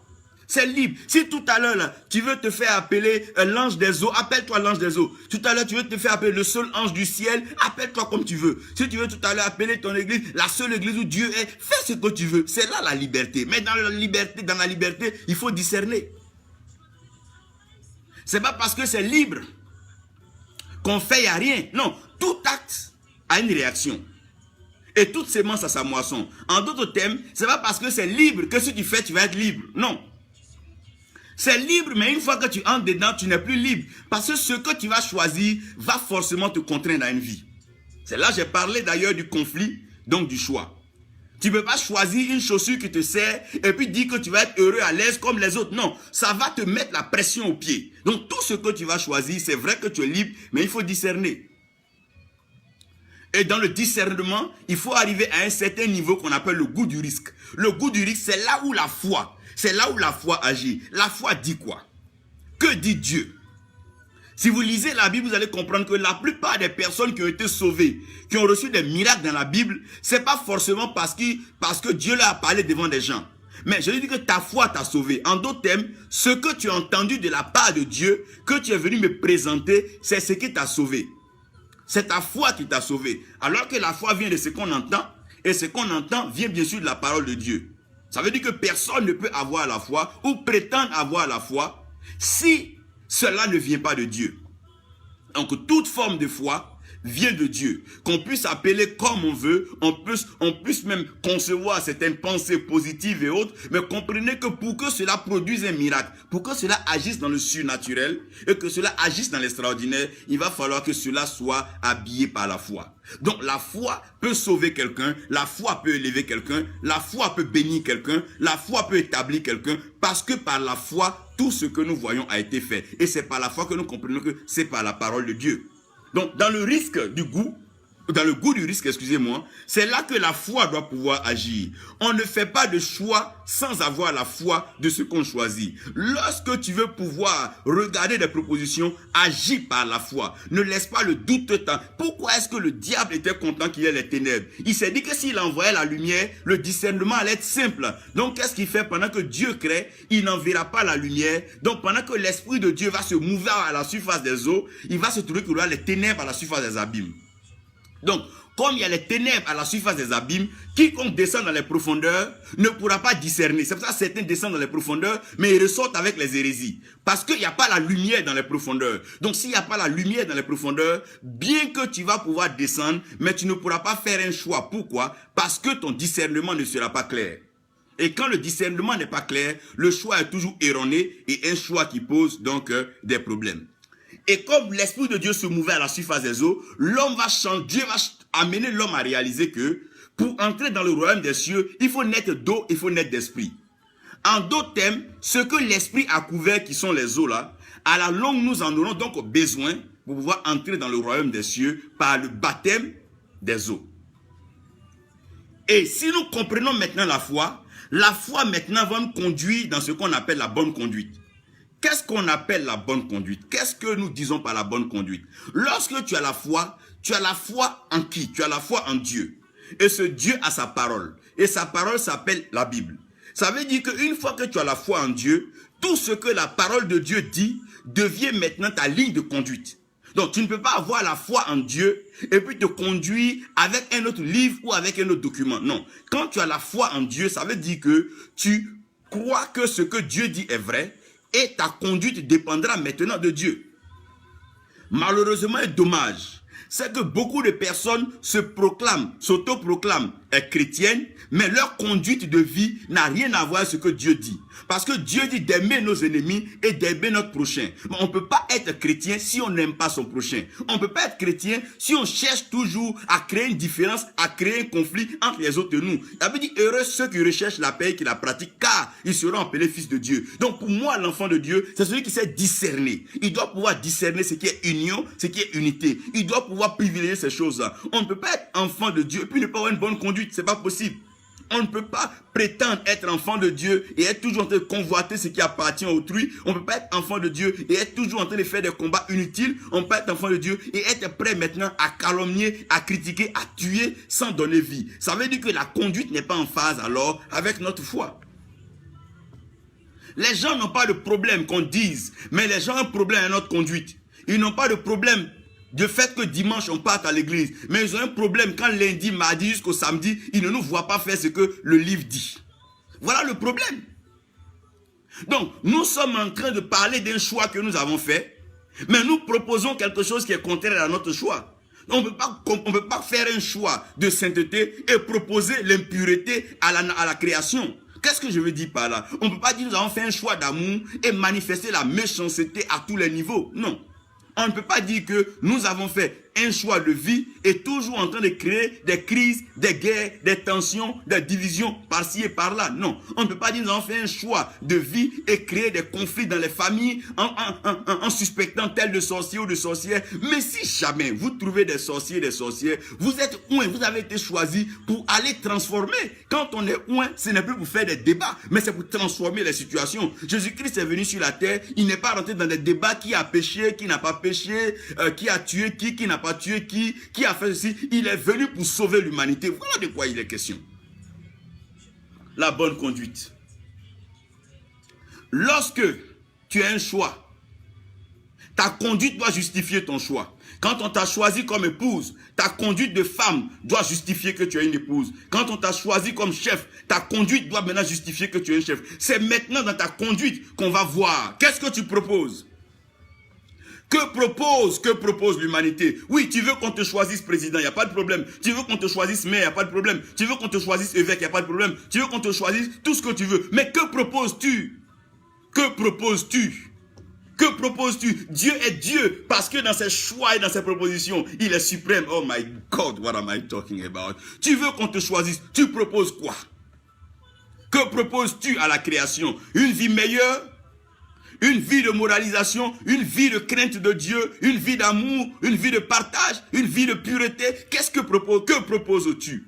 C'est libre. Si tout à l'heure, tu veux te faire appeler l'ange des eaux, appelle-toi l'ange des eaux. Tout à l'heure, tu veux te faire appeler le seul ange du ciel, appelle-toi comme tu veux. Si tu veux tout à l'heure appeler ton église, la seule église où Dieu est, fais ce que tu veux. C'est là la liberté. Mais dans la liberté, il faut discerner. C'est pas parce que c'est libre qu'on fait, il n'y a rien. Non, tout acte a une réaction. Et toute sémence a sa moisson. En d'autres termes, c'est pas parce que c'est libre que si tu fais, tu vas être libre. Non. C'est libre, mais une fois que tu entres dedans, tu n'es plus libre. Parce que ce que tu vas choisir va forcément te contraindre à une vie. C'est là que j'ai parlé d'ailleurs du conflit, donc du choix. Tu ne peux pas choisir une chaussure qui te sert et puis dire que tu vas être heureux, à l'aise comme les autres. Non, ça va te mettre la pression au pied. Donc tout ce que tu vas choisir, c'est vrai que tu es libre, mais il faut discerner. Et dans le discernement, il faut arriver à un certain niveau qu'on appelle le goût du risque. Le goût du risque, c'est là où la foi, agit. La foi dit quoi? Que dit Dieu? Si vous lisez la Bible, vous allez comprendre que la plupart des personnes qui ont été sauvées, qui ont reçu des miracles dans la Bible, c'est pas forcément parce que Dieu leur a parlé devant des gens. Mais je dis que ta foi t'a sauvé. En d'autres termes, ce que tu as entendu de la part de Dieu, que tu es venu me présenter, c'est ce qui t'a sauvé. C'est ta foi qui t'a sauvé. Alors que la foi vient de ce qu'on entend, et ce qu'on entend vient bien sûr de la parole de Dieu. Ça veut dire que personne ne peut avoir la foi, ou prétendre avoir la foi, si cela ne vient pas de Dieu. Donc toute forme de foi vient de Dieu. Qu'on puisse appeler comme on veut, on puisse même concevoir certaines pensées positives et autres, mais comprenez que pour que cela produise un miracle, pour que cela agisse dans le surnaturel et que cela agisse dans l'extraordinaire, il va falloir que cela soit habillé par la foi. Donc la foi peut sauver quelqu'un, la foi peut élever quelqu'un, la foi peut bénir quelqu'un, la foi peut établir quelqu'un, parce que par la foi, tout ce que nous voyons a été fait. Et c'est par la foi que nous comprenons que c'est par la parole de Dieu. Donc, dans le goût du risque, excusez-moi, c'est là que la foi doit pouvoir agir. On ne fait pas de choix sans avoir la foi de ce qu'on choisit. Lorsque tu veux pouvoir regarder des propositions, agis par la foi. Ne laisse pas le doute temps. Pourquoi est-ce que le diable était content qu'il y ait les ténèbres? Il s'est dit que s'il envoyait la lumière, le discernement allait être simple. Donc, qu'est-ce qu'il fait pendant que Dieu crée? Il n'enverra pas la lumière. Donc, pendant que l'Esprit de Dieu va se mouvoir à la surface des eaux, il va se trouver qu'il y aura les ténèbres à la surface des abîmes. Donc, comme il y a les ténèbres à la surface des abîmes, quiconque descend dans les profondeurs ne pourra pas discerner. C'est pour ça que certains descendent dans les profondeurs, mais ils ressortent avec les hérésies. Parce qu'il n'y a pas la lumière dans les profondeurs. Donc, s'il n'y a pas la lumière dans les profondeurs, bien que tu vas pouvoir descendre, mais tu ne pourras pas faire un choix. Pourquoi? Parce que ton discernement ne sera pas clair. Et quand le discernement n'est pas clair, le choix est toujours erroné et un choix qui pose donc des problèmes. Et comme l'Esprit de Dieu se mouvait à la surface des eaux, Dieu va amener l'homme à réaliser que pour entrer dans le royaume des cieux, il faut naître d'eau, il faut naître d'esprit. En d'autres termes, ce que l'Esprit a couvert, qui sont les eaux là, à la longue, nous en aurons donc besoin pour pouvoir entrer dans le royaume des cieux par le baptême des eaux. Et si nous comprenons maintenant la foi maintenant va nous conduire dans ce qu'on appelle la bonne conduite. Qu'est-ce qu'on appelle la bonne conduite? Qu'est-ce que nous disons par la bonne conduite? Lorsque tu as la foi en qui? Tu as la foi en Dieu. Et ce Dieu a sa parole. Et sa parole s'appelle la Bible. Ça veut dire qu'une fois que tu as la foi en Dieu, tout ce que la parole de Dieu dit devient maintenant ta ligne de conduite. Donc tu ne peux pas avoir la foi en Dieu et puis te conduire avec un autre livre ou avec un autre document. Non. Quand tu as la foi en Dieu, ça veut dire que tu crois que ce que Dieu dit est vrai, et ta conduite dépendra maintenant de Dieu. Malheureusement et dommage, c'est que beaucoup de personnes s'autoproclament chrétiennes, mais leur conduite de vie n'a rien à voir avec ce que Dieu dit. Parce que Dieu dit d'aimer nos ennemis et d'aimer notre prochain. Mais on ne peut pas être chrétien si on n'aime pas son prochain. On ne peut pas être chrétien si on cherche toujours à créer une différence, à créer un conflit entre les autres et nous. Il avait dit heureux ceux qui recherchent la paix et qui la pratiquent, car ils seront appelés fils de Dieu. Donc pour moi, l'enfant de Dieu, c'est celui qui sait discerner. Il doit pouvoir discerner ce qui est union, ce qui est unité. Il doit pouvoir privilégier ces choses-là. On ne peut pas être enfant de Dieu et puis ne pas avoir une bonne conduite. C'est pas possible. On ne peut pas prétendre être enfant de Dieu et être toujours en train de convoiter ce qui appartient à autrui. On ne peut pas être enfant de Dieu et être toujours en train de faire des combats inutiles. On peut être enfant de Dieu et être prêt maintenant à calomnier, à critiquer, à tuer sans donner vie. Ça veut dire que la conduite n'est pas en phase alors avec notre foi. Les gens n'ont pas de problème qu'on dise, mais les gens ont un problème à notre conduite. Ils n'ont pas de problème du fait que dimanche on parte à l'église, mais ils ont un problème quand lundi, mardi jusqu'au samedi, ils ne nous voient pas faire ce que le livre dit. Voilà le problème. Donc, nous sommes en train de parler d'un choix que nous avons fait, mais nous proposons quelque chose qui est contraire à notre choix. On ne peut pas faire un choix de sainteté et proposer l'impureté à la création. Qu'est-ce que je veux dire par là? On ne peut pas dire que nous avons fait un choix d'amour et manifester la méchanceté à tous les niveaux. Non. On ne peut pas dire que nous avons fait un choix de vie est toujours en train de créer des crises, des guerres, des tensions, des divisions par-ci et par-là. Non, on ne peut pas dire nous avons fait un choix de vie et créer des conflits dans les familles en suspectant tel de sorcier ou de sorcière. Mais si jamais vous trouvez des sorciers et des sorcières, vous êtes oint, vous avez été choisi pour aller transformer. Quand on est oint, ce n'est plus pour faire des débats, mais c'est pour transformer les situations. Jésus-Christ est venu sur la terre, il n'est pas rentré dans des débats qui a péché, qui n'a pas péché, qui a tué qui n'a pas tué qui a fait ceci. Il est venu pour sauver l'humanité. Voilà de quoi il est question. La bonne conduite. Lorsque tu as un choix, ta conduite doit justifier ton choix. Quand on t'a choisi comme épouse, ta conduite de femme doit justifier que tu es une épouse. Quand on t'a choisi comme chef, ta conduite doit maintenant justifier que tu es un chef. C'est maintenant dans ta conduite qu'on va voir. Qu'est-ce que tu proposes? Que propose l'humanité? Oui, tu veux qu'on te choisisse président, il n'y a pas de problème. Tu veux qu'on te choisisse maire, il n'y a pas de problème. Tu veux qu'on te choisisse évêque, il n'y a pas de problème. Tu veux qu'on te choisisse tout ce que tu veux. Mais que proposes-tu? Que proposes-tu? Que proposes-tu? Dieu est Dieu parce que dans ses choix et dans ses propositions, il est suprême. Oh my God, what am I talking about? Tu veux qu'on te choisisse, tu proposes quoi? Que proposes-tu à la création? Une vie meilleure? Une vie de moralisation, une vie de crainte de Dieu, une vie d'amour, une vie de partage, une vie de pureté. Que proposes-tu?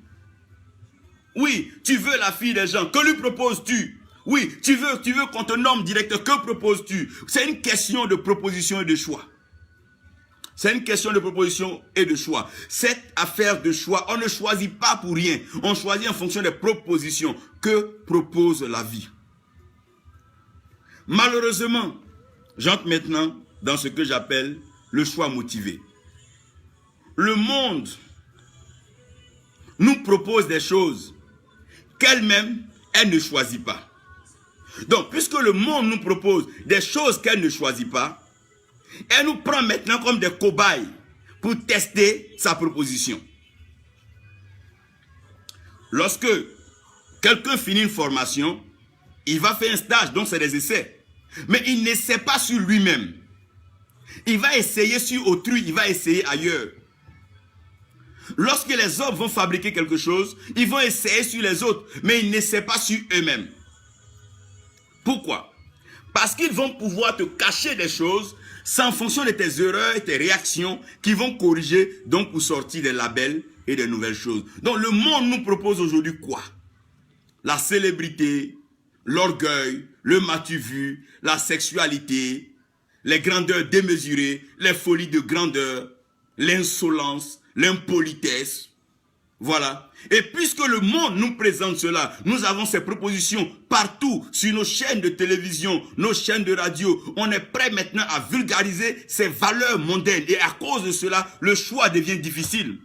Oui, tu veux la fille des gens, que lui proposes-tu? Oui, tu veux qu'on te nomme directeur, que proposes-tu? C'est une question de proposition et de choix. C'est une question de proposition et de choix. Cette affaire de choix, on ne choisit pas pour rien. On choisit en fonction des propositions. Que propose la vie? Malheureusement, j'entre maintenant dans ce que j'appelle le choix motivé. Le monde nous propose des choses qu'elle-même, elle ne choisit pas. Donc, puisque le monde nous propose des choses qu'elle ne choisit pas, elle nous prend maintenant comme des cobayes pour tester sa proposition. Lorsque quelqu'un finit une formation, il va faire un stage, donc c'est des essais. Mais il n'essaie pas sur lui-même. Il va essayer sur autrui, il va essayer ailleurs. Lorsque les hommes vont fabriquer quelque chose, ils vont essayer sur les autres, mais ils n'essaient pas sur eux-mêmes. Pourquoi? Parce qu'ils vont pouvoir te cacher des choses, c'est en fonction de tes erreurs et tes réactions qu'ils vont corriger, donc pour sortir des labels et des nouvelles choses. Donc le monde nous propose aujourd'hui quoi? La célébrité, l'orgueil, le m'as-tu vu, la sexualité, les grandeurs démesurées, les folies de grandeur, l'insolence, l'impolitesse. Voilà. Et puisque le monde nous présente cela, nous avons ces propositions partout sur nos chaînes de télévision, nos chaînes de radio. On est prêt maintenant à vulgariser ces valeurs mondaines. Et à cause de cela, le choix devient difficile.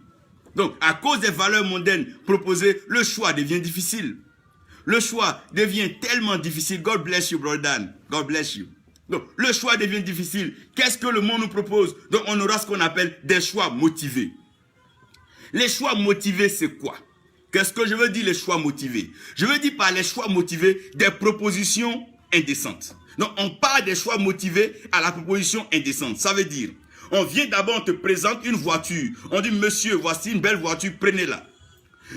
Donc, à cause des valeurs mondaines proposées, le choix devient difficile. Le choix devient tellement difficile. God bless you, brother Dan. God bless you. Donc, le choix devient difficile. Qu'est-ce que le monde nous propose? Donc, on aura ce qu'on appelle des choix motivés. Les choix motivés, c'est quoi? Qu'est-ce que je veux dire les choix motivés? Je veux dire par les choix motivés des propositions indécentes. Donc, on parle des choix motivés à la proposition indécente. Ça veut dire, on vient d'abord, on te présente une voiture. On dit, monsieur, voici une belle voiture, prenez-la.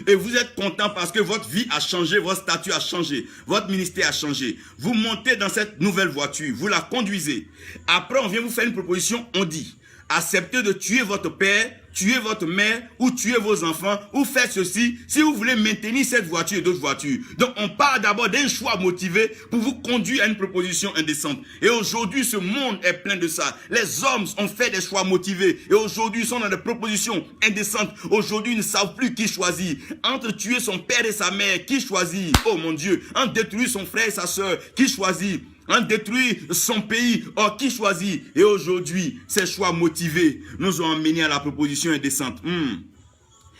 Et vous êtes content parce que votre vie a changé, votre statut a changé, votre ministère a changé. Vous montez dans cette nouvelle voiture, vous la conduisez. Après, on vient vous faire une proposition, on dit, acceptez de tuer votre père, tuer votre mère, ou tuer vos enfants, ou faites ceci, si vous voulez maintenir cette voiture et d'autres voitures. Donc, on parle d'abord d'un choix motivé pour vous conduire à une proposition indécente. Et aujourd'hui, ce monde est plein de ça. Les hommes ont fait des choix motivés. Et aujourd'hui, ils sont dans des propositions indécentes. Aujourd'hui, ils ne savent plus qui choisir. Entre tuer son père et sa mère, qui choisit? Oh mon Dieu. Entre détruire son frère et sa soeur, qui choisit? En détruire son pays, oh, qui choisit? Et aujourd'hui, ces choix motivés nous ont amenés à la proposition indécente.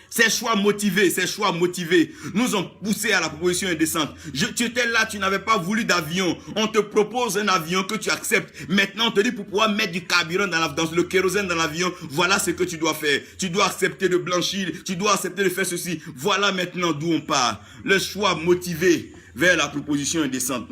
Ces choix motivés nous ont poussé à la proposition indécente. Tu étais là, tu n'avais pas voulu d'avion. On te propose un avion que tu acceptes. Maintenant, on te dit pour pouvoir mettre du carburant dans le kérosène dans l'avion, voilà ce que tu dois faire. Tu dois accepter de blanchir, tu dois accepter de faire ceci. Voilà maintenant d'où on part. Le choix motivé vers la proposition indécente.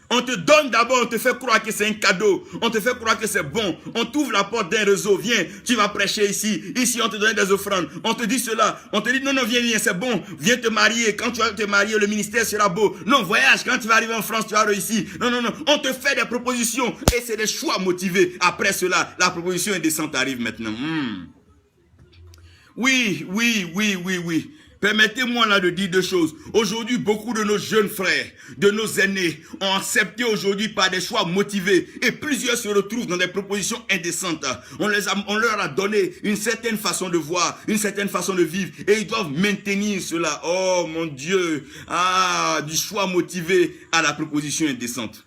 On te donne d'abord, on te fait croire que c'est un cadeau. On te fait croire que c'est bon. On t'ouvre la porte d'un réseau. Viens, tu vas prêcher ici. Ici, on te donne des offrandes. On te dit cela. On te dit, non, viens, c'est bon. Viens te marier. Quand tu vas te marier, le ministère sera beau. Non, voyage. Quand tu vas arriver en France, tu vas réussir. Non. On te fait des propositions. Et c'est des choix motivés. Après cela, la proposition indécente arrive maintenant. Oui. Permettez-moi là de dire deux choses. Aujourd'hui, beaucoup de nos jeunes frères, de nos aînés, ont accepté aujourd'hui par des choix motivés. Et plusieurs se retrouvent dans des propositions indécentes. On leur a donné une certaine façon de voir, une certaine façon de vivre. Et ils doivent maintenir cela. Oh mon Dieu. Du choix motivé à la proposition indécente.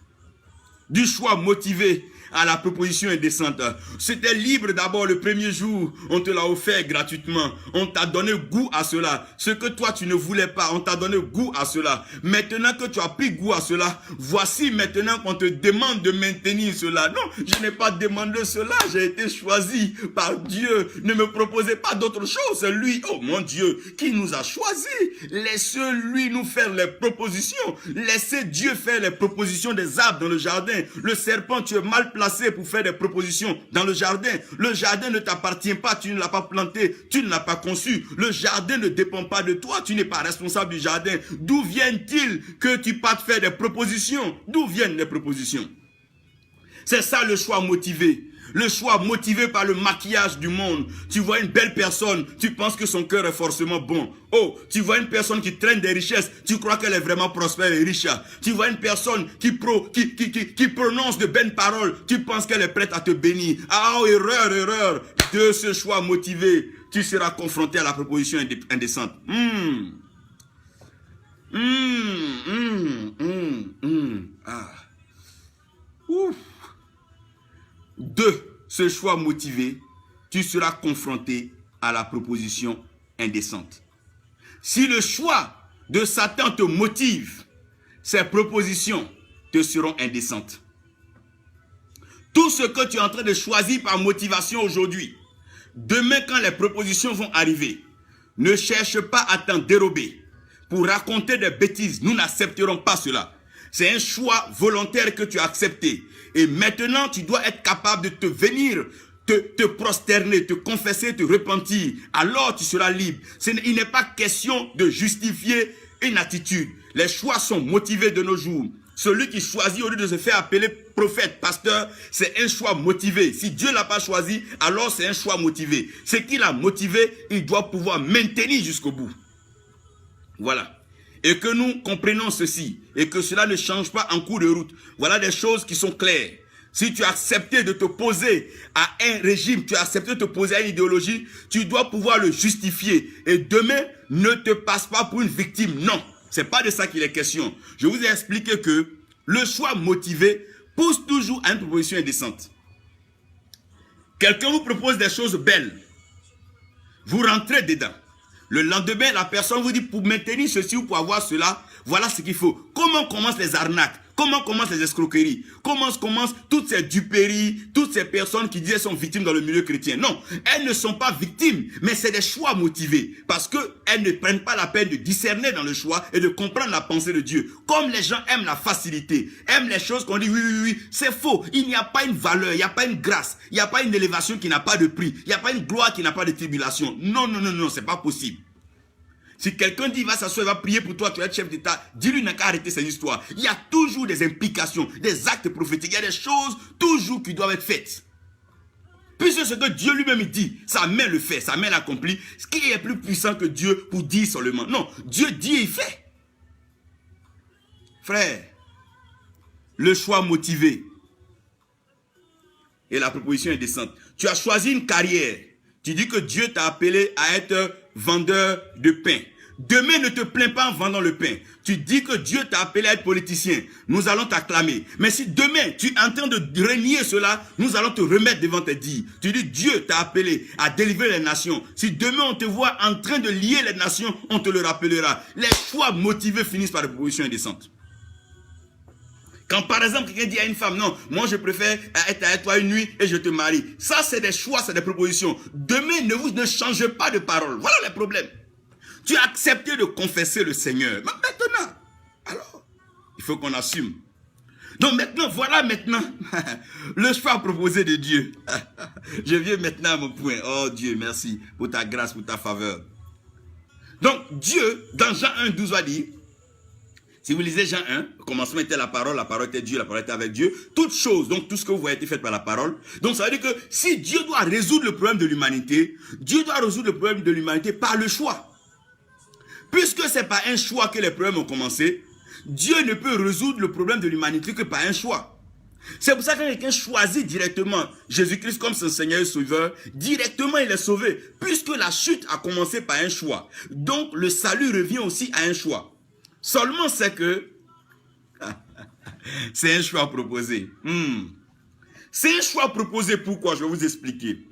Du choix motivé à la proposition indécente. C'était libre d'abord le premier jour. On te l'a offert gratuitement. On t'a donné goût à cela. Ce que toi tu ne voulais pas, on t'a donné goût à cela. Maintenant que tu as pris goût à cela, voici maintenant qu'on te demande de maintenir cela. Non, je n'ai pas demandé cela. J'ai été choisi par Dieu. Ne me proposez pas d'autre chose. C'est lui, oh mon Dieu, qui nous a choisis. Laissez-lui nous faire les propositions. Laissez Dieu faire les propositions des arbres dans le jardin. Le serpent, tu es mal placé pour faire des propositions dans le jardin. Le jardin ne t'appartient pas, tu ne l'as pas planté, tu ne l'as pas conçu. Le jardin ne dépend pas de toi, tu n'es pas responsable du jardin. D'où viennent-ils que tu partes faire des propositions? D'où viennent les propositions? C'est ça le choix motivé. Le choix motivé par le maquillage du monde. Tu vois une belle personne, tu penses que son cœur est forcément bon. Oh, tu vois une personne qui traîne des richesses, tu crois qu'elle est vraiment prospère et riche. Tu vois une personne qui prononce de belles paroles, tu penses qu'elle est prête à te bénir. Erreur. De ce choix motivé, tu seras confronté à la proposition indécente. De ce choix motivé, tu seras confronté à la proposition indécente. Si le choix de Satan te motive, ces propositions te seront indécentes. Tout ce que tu es en train de choisir par motivation aujourd'hui, demain quand les propositions vont arriver, ne cherche pas à t'en dérober pour raconter des bêtises. Nous n'accepterons pas cela. C'est un choix volontaire que tu as accepté. Et maintenant, tu dois être capable de te prosterner, te confesser, te repentir. Alors, tu seras libre. Il n'est pas question de justifier une attitude. Les choix sont motivés de nos jours. Celui qui choisit au lieu de se faire appeler prophète, pasteur, c'est un choix motivé. Si Dieu ne l'a pas choisi, alors c'est un choix motivé. Ce qu'il a motivé, il doit pouvoir maintenir jusqu'au bout. Voilà. Et que nous comprenons ceci, et que cela ne change pas en cours de route. Voilà des choses qui sont claires. Si tu as accepté de t'opposer à un régime, tu as accepté de t'opposer à une idéologie, tu dois pouvoir le justifier. Et demain, ne te passe pas pour une victime. Non, c'est pas de ça qu'il est question. Je vous ai expliqué que le choix motivé pousse toujours à une proposition indécente. Quelqu'un vous propose des choses belles. Vous rentrez dedans. Le lendemain, la personne vous dit, pour maintenir ceci ou pour avoir cela, voilà ce qu'il faut. Comment commencent les arnaques? Comment commencent les escroqueries? Comment commencent toutes ces duperies, toutes ces personnes qui disaient sont victimes dans le milieu chrétien? Non, elles ne sont pas victimes, mais c'est des choix motivés. Parce qu'elles ne prennent pas la peine de discerner dans le choix et de comprendre la pensée de Dieu. Comme les gens aiment la facilité, aiment les choses qu'on dit oui, c'est faux. Il n'y a pas une valeur, il n'y a pas une grâce, il n'y a pas une élévation qui n'a pas de prix, il n'y a pas une gloire qui n'a pas de tribulation. Non, c'est pas possible. Si quelqu'un dit, va s'asseoir, va prier pour toi, tu es chef d'État, dis-lui n'a qu'à arrêter ces histoires. Il y a toujours des implications, des actes prophétiques, il y a des choses toujours qui doivent être faites. Puisque ce que Dieu lui-même dit, sa main le fait, sa main l'accomplit, ce qui est plus puissant que Dieu pour dire seulement. Non, Dieu dit et il fait. Frère, le choix motivé et la proposition indécente. Tu as choisi une carrière. Tu dis que Dieu t'a appelé à être vendeur de pain. Demain, ne te plains pas en vendant le pain. Tu dis que Dieu t'a appelé à être politicien. Nous allons t'acclamer. Mais si demain, tu es en train de renier cela, nous allons te remettre devant tes dires. Tu dis, Dieu t'a appelé à délivrer les nations. Si demain, on te voit en train de lier les nations, on te le rappellera. Les choix motivés finissent par des propositions indécentes. Quand par exemple, quelqu'un dit à une femme, non, moi je préfère être avec toi une nuit et je te marie. Ça, c'est des choix, c'est des propositions. Demain, ne changez pas de parole. Voilà les problèmes. Tu as accepté de confesser le Seigneur. Mais maintenant, alors, il faut qu'on assume. Donc maintenant, voilà maintenant le choix proposé de Dieu. Je viens maintenant à mon point. Oh Dieu, merci pour ta grâce, pour ta faveur. Donc Dieu, dans Jean 1, 12 va dire, si vous lisez Jean 1, au commencement était la parole était Dieu, la parole était avec Dieu. Toutes choses, donc tout ce que vous voyez été fait par la parole. Donc ça veut dire que si Dieu doit résoudre le problème de l'humanité, Dieu doit résoudre le problème de l'humanité par le choix. Puisque ce n'est pas un choix que les problèmes ont commencé, Dieu ne peut résoudre le problème de l'humanité que par un choix. C'est pour ça que quelqu'un choisit directement Jésus-Christ comme son Seigneur et Sauveur, directement il est sauvé, puisque la chute a commencé par un choix. Donc le salut revient aussi à un choix. Seulement c'est que c'est un choix proposé. C'est un choix proposé, pourquoi? Je vais vous expliquer.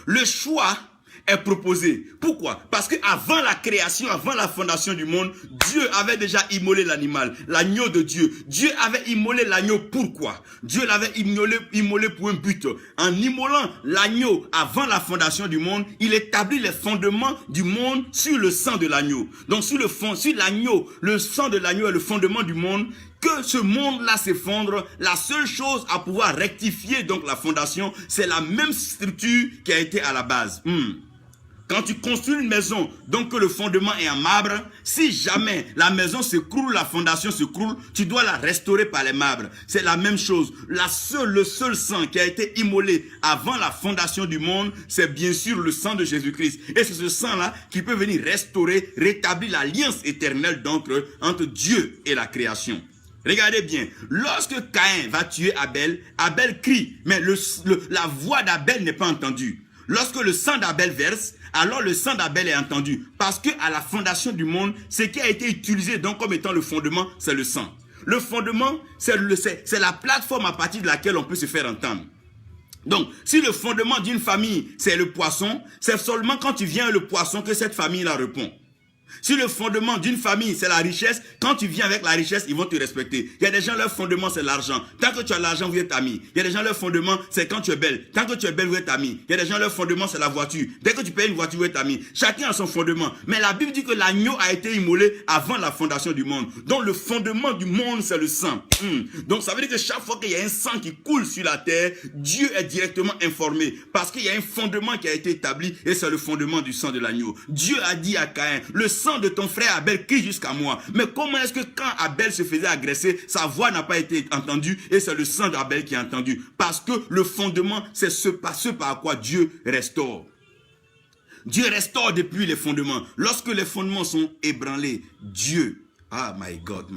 Le choix est proposé. Pourquoi? Parce que avant la création, avant la fondation du monde, Dieu avait déjà immolé l'animal, l'agneau de Dieu. Dieu avait immolé l'agneau. Pourquoi? Dieu l'avait immolé pour un but. En immolant l'agneau avant la fondation du monde, il établit les fondements du monde sur le sang de l'agneau. Donc sur l'agneau, le sang de l'agneau est le fondement du monde. Que ce monde-là s'effondre, la seule chose à pouvoir rectifier donc la fondation, c'est la même structure qui a été à la base. Quand tu construis une maison, donc que le fondement est en marbre, si jamais la maison s'écroule, la fondation s'écroule, tu dois la restaurer par les marbres. C'est la même chose. Le seul sang qui a été immolé avant la fondation du monde, c'est bien sûr le sang de Jésus-Christ. Et c'est ce sang-là qui peut venir restaurer, rétablir l'alliance éternelle donc, entre Dieu et la création. Regardez bien, lorsque Caïn va tuer Abel, Abel crie, mais la voix d'Abel n'est pas entendue. Lorsque le sang d'Abel verse, alors le sang d'Abel est entendu. Parce que à la fondation du monde, ce qui a été utilisé donc comme étant le fondement, c'est le sang. Le fondement, c'est la plateforme à partir de laquelle on peut se faire entendre. Donc, si le fondement d'une famille, c'est le poisson, c'est seulement quand tu viens le poisson que cette famille-là répond. Si le fondement d'une famille, c'est la richesse, quand tu viens avec la richesse, ils vont te respecter. Il y a des gens, leur fondement, c'est l'argent. Tant que tu as l'argent, vous êtes amis. Il y a des gens, leur fondement, c'est quand tu es belle. Tant que tu es belle, vous êtes amis. Il y a des gens, leur fondement, c'est la voiture. Dès que tu payes une voiture, vous êtes amis. Chacun a son fondement. Mais la Bible dit que l'agneau a été immolé avant la fondation du monde. Donc, le fondement du monde, c'est le sang. Donc, ça veut dire que chaque fois qu'il y a un sang qui coule sur la terre, Dieu est directement informé. Parce qu'il y a un fondement qui a été établi et c'est le fondement du sang de l'agneau. Dieu a dit à Caïn, le sang de ton frère Abel crie jusqu'à moi. Mais comment est-ce que quand Abel se faisait agresser, sa voix n'a pas été entendue et c'est le sang d'Abel qui est entendu? Parce que le fondement, c'est ce par quoi Dieu restaure. Dieu restaure depuis les fondements. Lorsque les fondements sont ébranlés, Dieu, ah my God,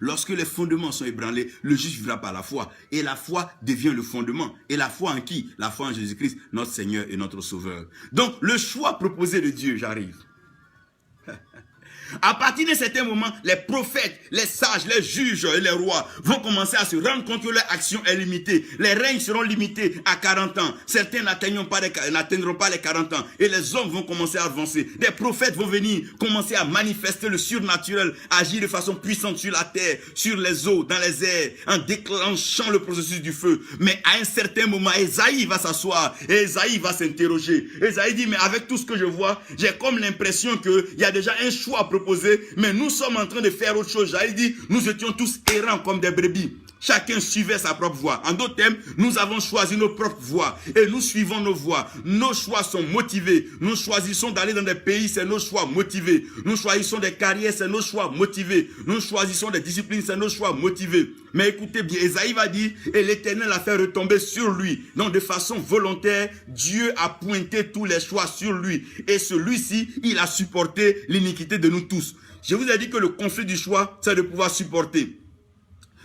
lorsque les fondements sont ébranlés, le juste vivra par la foi. Et la foi devient le fondement. Et la foi en qui? La foi en Jésus-Christ, notre Seigneur et notre Sauveur. Donc le choix proposé de Dieu, j'arrive. À partir d'un certain moment, les prophètes, les sages, les juges et les rois vont commencer à se rendre compte que leur action est limitée. Les règnes seront limités à 40 ans. Certains n'atteindront pas les 40 ans. Et les hommes vont commencer à avancer. Des prophètes vont venir commencer à manifester le surnaturel, agir de façon puissante sur la terre, sur les eaux, dans les airs, en déclenchant le processus du feu. Mais à un certain moment, Esaïe va s'asseoir et Esaïe va s'interroger. Esaïe dit, mais avec tout ce que je vois, j'ai comme l'impression qu'il y a déjà un choix proposé, mais nous sommes en train de faire autre chose. Esaïe dit, nous étions tous errants comme des brebis. Chacun suivait sa propre voie. En d'autres termes, nous avons choisi nos propres voies et nous suivons nos voies. Nos choix sont motivés. Nous choisissons d'aller dans des pays, c'est nos choix motivés. Nous choisissons des carrières, c'est nos choix motivés. Nous choisissons des disciplines, c'est nos choix motivés. Mais écoutez bien, Esaïe va dire, et l'Éternel a fait retomber sur lui. Donc de façon volontaire, Dieu a pointé tous les choix sur lui. Et celui-ci, il a supporté l'iniquité de nous tous. Je vous ai dit que le conflit du choix, c'est de pouvoir supporter.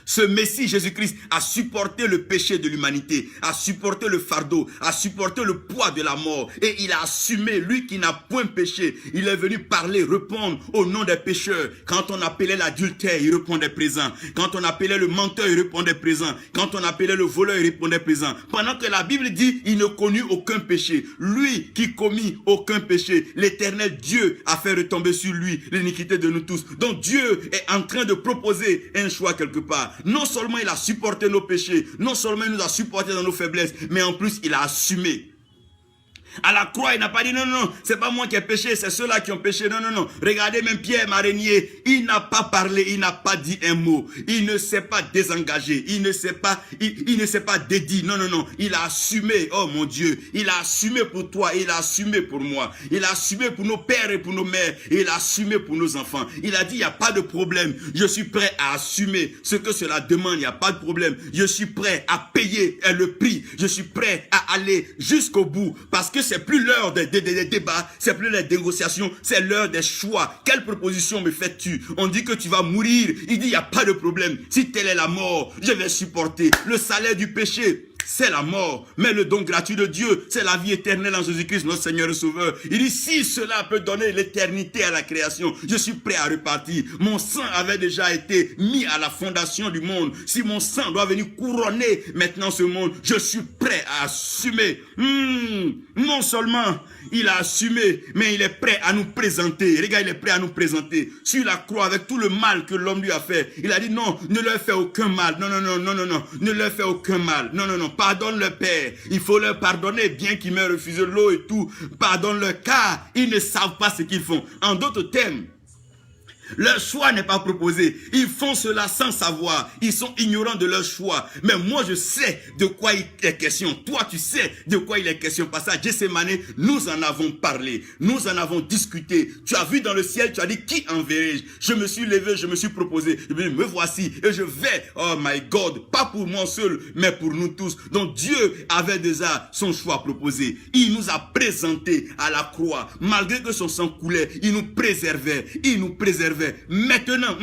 Ce Messie Jésus-Christ a supporté le péché de l'humanité, a supporté le fardeau, a supporté le poids de la mort. Et il a assumé, lui qui n'a point péché. Il est venu parler, répondre au nom des pécheurs. Quand on appelait l'adultère, il répondait présent. Quand on appelait le menteur, il répondait présent. Quand on appelait le voleur, il répondait présent. Pendant que la Bible dit, il ne connut aucun péché. Lui qui commit aucun péché, l'Éternel Dieu a fait retomber sur lui l'iniquité de nous tous. Donc Dieu est en train de proposer un choix quelque part. Non seulement il a supporté nos péchés, non seulement il nous a supporté dans nos faiblesses, mais en plus il a assumé. À la croix, il n'a pas dit non, non, c'est pas moi qui ai péché, c'est ceux-là qui ont péché. Non, non, non. Regardez même Pierre Marinier, il n'a pas parlé, il n'a pas dit un mot. Il ne s'est pas désengagé, il ne s'est pas dédié. Non, non, non. Il a assumé, oh mon Dieu, il a assumé pour toi, il a assumé pour moi. Il a assumé pour nos pères et pour nos mères. Et il a assumé pour nos enfants. Il a dit, il n'y a pas de problème. Je suis prêt à assumer ce que cela demande, il n'y a pas de problème. Je suis prêt à payer le prix. Je suis prêt à aller jusqu'au bout. Parce que c'est plus l'heure des débats, c'est plus les négociations, c'est l'heure des choix. Quelle proposition me fais-tu? On dit que tu vas mourir. Il dit, il n'y a pas de problème. Si telle est la mort, je vais supporter. Le salaire du péché, c'est la mort. Mais le don gratuit de Dieu, c'est la vie éternelle en Jésus-Christ, notre Seigneur et Sauveur. Il dit, si cela peut donner l'éternité à la création, je suis prêt à repartir. Mon sang avait déjà été mis à la fondation du monde. Si mon sang doit venir couronner maintenant ce monde, je suis prêt à assumer. Non seulement il a assumé, mais il est prêt à nous présenter. Regarde, il est prêt à nous présenter sur la croix avec tout le mal que l'homme lui a fait. Il a dit non, ne leur fais aucun mal. Non, non, non, non, non, non, ne leur fais aucun mal. Non, non, non, pardonne le Père. Il faut leur pardonner, bien qu'ils m'aient refusé l'eau et tout. Pardonne-leur, car ils ne savent pas ce qu'ils font. En d'autres termes, leur choix n'est pas proposé. Ils font cela sans savoir. Ils sont ignorants de leur choix. Mais moi, je sais de quoi il est question. Toi, tu sais de quoi il est question. Parce qu'à Gethsemane, nous en avons parlé. Nous en avons discuté. Tu as vu dans le ciel, tu as dit, qui enverrai-je? Je me suis levé, je me suis proposé. Je me dis, me voici. Et je vais, oh my God, pas pour moi seul, mais pour nous tous. Donc Dieu avait déjà son choix proposé. Il nous a présenté à la croix. Malgré que son sang coulait, il nous préservait. Il nous préservait. Maintenant,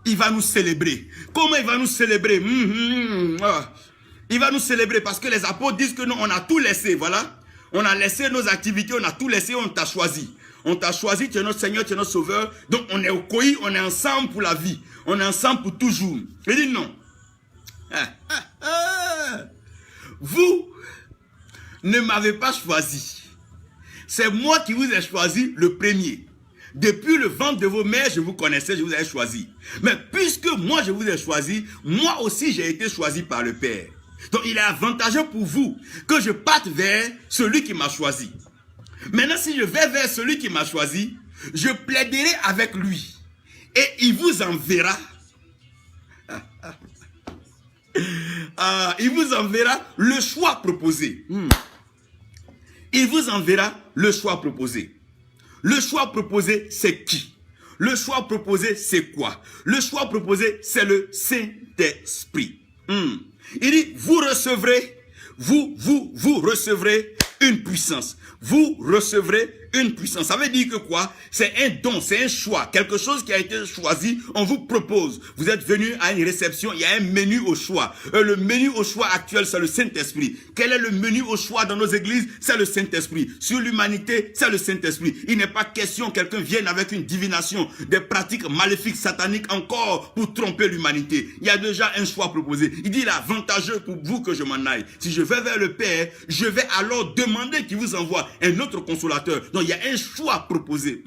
il va nous célébrer. Comment il va nous célébrer? Il va nous célébrer parce que les apôtres disent que nous, on a tout laissé, voilà. On a laissé nos activités, on a tout laissé, on t'a choisi. On t'a choisi, tu es notre Seigneur, tu es notre Sauveur. Donc on est au COI, on est ensemble pour la vie. On est ensemble pour toujours. Il dit non. Vous ne m'avez pas choisi. C'est moi qui vous ai choisi le premier. Depuis le ventre de vos mères, je vous connaissais, je vous ai choisi. Mais puisque moi, je vous ai choisi, moi aussi, j'ai été choisi par le Père. Donc, il est avantageux pour vous que je parte vers celui qui m'a choisi. Maintenant, si je vais vers celui qui m'a choisi, je plaiderai avec lui. Et il vous enverra. Il vous enverra le choix proposé. Il vous enverra le choix proposé. Le choix proposé, c'est qui? Le choix proposé, c'est quoi? Le choix proposé, c'est le Saint-Esprit. Il dit, vous recevrez, vous recevrez une puissance. Vous recevrez une puissance. Ça veut dire que quoi? C'est un don, c'est un choix. Quelque chose qui a été choisi, on vous propose. Vous êtes venu à une réception, il y a un menu au choix. Le menu au choix actuel, c'est le Saint-Esprit. Quel est le menu au choix dans nos églises? C'est le Saint-Esprit. Sur l'humanité, c'est le Saint-Esprit. Il n'est pas question que quelqu'un vienne avec une divination, des pratiques maléfiques, sataniques encore pour tromper l'humanité. Il y a déjà un choix proposé. Il dit, il est avantageux pour vous que je m'en aille. Si je vais vers le Père, je vais alors demander qu'il vous envoie un autre consolateur. Donc, il y a un choix proposé.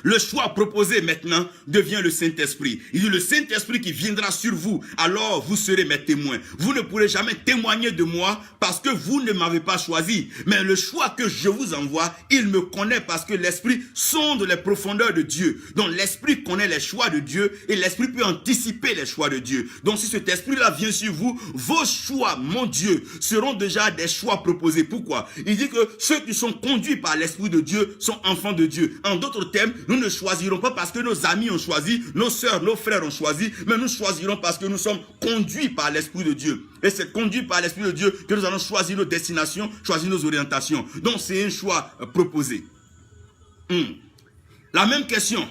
Le choix proposé maintenant devient le Saint-Esprit. Il dit le Saint-Esprit qui viendra sur vous, alors vous serez mes témoins. Vous ne pourrez jamais témoigner de moi parce que vous ne m'avez pas choisi. Mais le choix que je vous envoie, il me connaît parce que l'Esprit sonde les profondeurs de Dieu. Donc l'Esprit connaît les choix de Dieu et l'Esprit peut anticiper les choix de Dieu. Donc si cet Esprit-là vient sur vous, vos choix, mon Dieu, seront déjà des choix proposés. Pourquoi? Il dit que ceux qui sont conduits par l'Esprit de Dieu sont enfants de Dieu. En d'autres termes, nous ne choisirons pas parce que nos amis ont choisi, nos sœurs, nos frères ont choisi, mais nous choisirons parce que nous sommes conduits par l'Esprit de Dieu. Et c'est conduit par l'Esprit de Dieu que nous allons choisir nos destinations, choisir nos orientations. Donc c'est un choix proposé. La même question.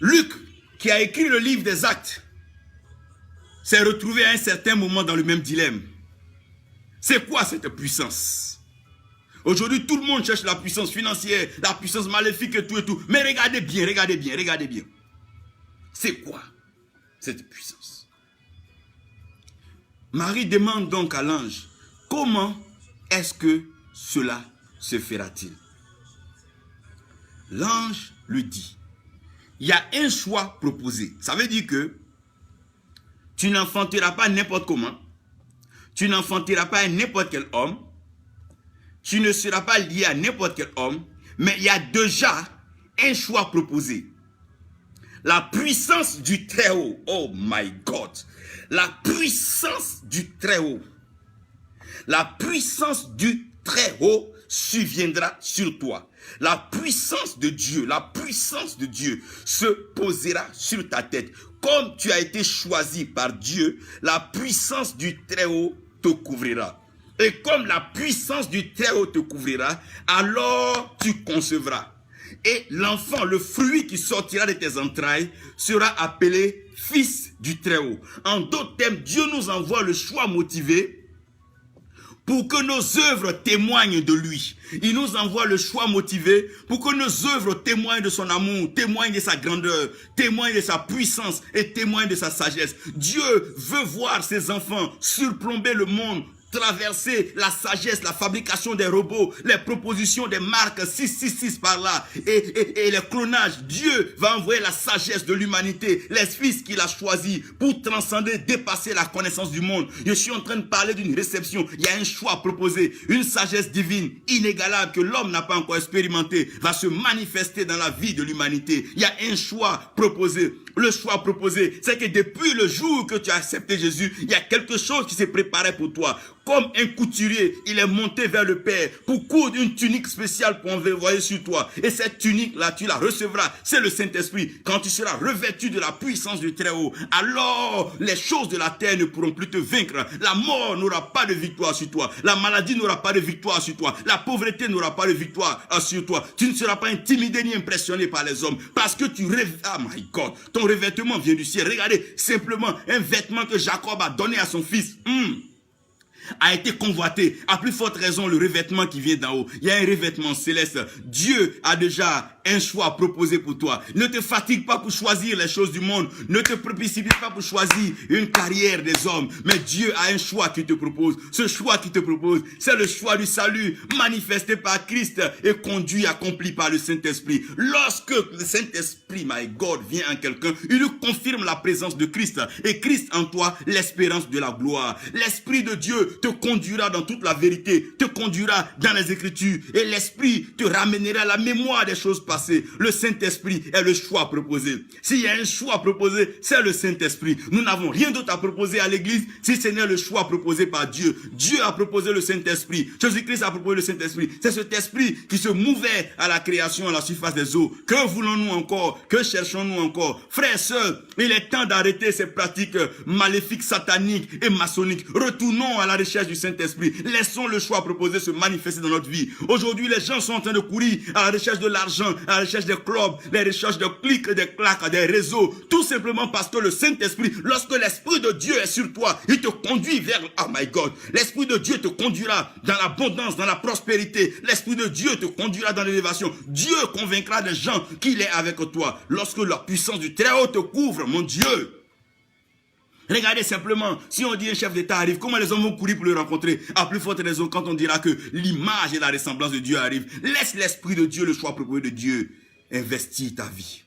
Luc, qui a écrit le livre des Actes, s'est retrouvé à un certain moment dans le même dilemme. C'est quoi cette puissance? Aujourd'hui, tout le monde cherche la puissance financière, la puissance maléfique et tout et tout. Mais regardez bien, regardez bien, regardez bien. C'est quoi cette puissance? Marie demande donc à l'ange, comment est-ce que cela se fera-t-il? L'ange lui dit, il y a un choix proposé. Ça veut dire que tu n'enfanteras pas n'importe comment. Tu n'enfanteras pas n'importe quel homme. Tu ne seras pas lié à n'importe quel homme. Mais il y a déjà un choix proposé. La puissance du Très-Haut. Oh my God. La puissance du Très-Haut. La puissance du Très-Haut surviendra sur toi. La puissance de Dieu se posera sur ta tête. Comme tu as été choisi par Dieu, la puissance du Très-Haut te couvrira. Et comme la puissance du Très-Haut te couvrira, alors tu concevras. Et l'enfant, le fruit qui sortira de tes entrailles, sera appelé fils du Très-Haut. En d'autres termes, Dieu nous envoie le choix motivé pour que nos œuvres témoignent de lui. Il nous envoie le choix motivé pour que nos œuvres témoignent de son amour, témoignent de sa grandeur, témoignent de sa puissance et témoignent de sa sagesse. Dieu veut voir ses enfants surplomber le monde, traverser la sagesse, la fabrication des robots, les propositions des marques 666 par là et les clonages. Dieu va envoyer la sagesse de l'humanité, les fils qu'il a choisis pour transcender, dépasser la connaissance du monde. Je suis en train de parler d'une réception. Il y a un choix proposé, une sagesse divine inégalable que l'homme n'a pas encore expérimenté va se manifester dans la vie de l'humanité. Il y a un choix proposé. Le choix proposé, c'est que depuis le jour que tu as accepté Jésus, il y a quelque chose qui s'est préparé pour toi. Comme un couturier, il est monté vers le Père pour coudre une tunique spéciale pour envoyer sur toi. Et cette tunique-là, tu la recevras. C'est le Saint-Esprit. Quand tu seras revêtu de la puissance du Très-Haut, alors les choses de la terre ne pourront plus te vaincre. La mort n'aura pas de victoire sur toi. La maladie n'aura pas de victoire sur toi. La pauvreté n'aura pas de victoire sur toi. Tu ne seras pas intimidé ni impressionné par les hommes. Parce que tu rêves. Ah my God. Ton revêtement vient du ciel. Regardez, simplement un vêtement que Jacob a donné à son fils. A été convoité. À plus forte raison, le revêtement qui vient d'en haut. Il y a un revêtement céleste. Dieu a déjà un choix proposé pour toi. Ne te fatigue pas pour choisir les choses du monde. Ne te précipite pas pour choisir une carrière des hommes. Mais Dieu a un choix qui te propose. Ce choix qui te propose, c'est le choix du salut manifesté par Christ et conduit, accompli par le Saint-Esprit. Lorsque le Saint-Esprit, my God, vient en quelqu'un, il lui confirme la présence de Christ. Et Christ en toi, l'espérance de la gloire. L'Esprit de Dieu te conduira dans toute la vérité, te conduira dans les Écritures. Et l'Esprit te ramènera à la mémoire des choses passées. Le Saint-Esprit est le choix proposé. S'il y a un choix proposé, c'est le Saint-Esprit. Nous n'avons rien d'autre à proposer à l'Église si ce n'est le choix proposé par Dieu. Dieu a proposé le Saint-Esprit. Jésus-Christ a proposé le Saint-Esprit. C'est cet esprit qui se mouvait à la création, à la surface des eaux. Que voulons-nous encore? Que cherchons-nous encore? Frères et sœurs, il est temps d'arrêter ces pratiques maléfiques, sataniques et maçonniques. Retournons à la recherche du Saint-Esprit. Laissons le choix proposé se manifester dans notre vie. Aujourd'hui, les gens sont en train de courir à la recherche de l'argent, à la recherche des clubs, les recherches de clics, des claques, des réseaux. Tout simplement parce que le Saint-Esprit, lorsque l'Esprit de Dieu est sur toi, il te conduit vers, oh my God, l'Esprit de Dieu te conduira dans l'abondance, dans la prospérité. L'Esprit de Dieu te conduira dans l'élévation. Dieu convaincra des gens qu'il est avec toi. Lorsque la puissance du Très-Haut te couvre, mon Dieu. Regardez simplement, si on dit un chef d'État arrive, comment les hommes vont courir pour le rencontrer? À plus forte raison, quand on dira que l'image et la ressemblance de Dieu arrivent. Laisse l'Esprit de Dieu, le choix proposé de Dieu, investir ta vie.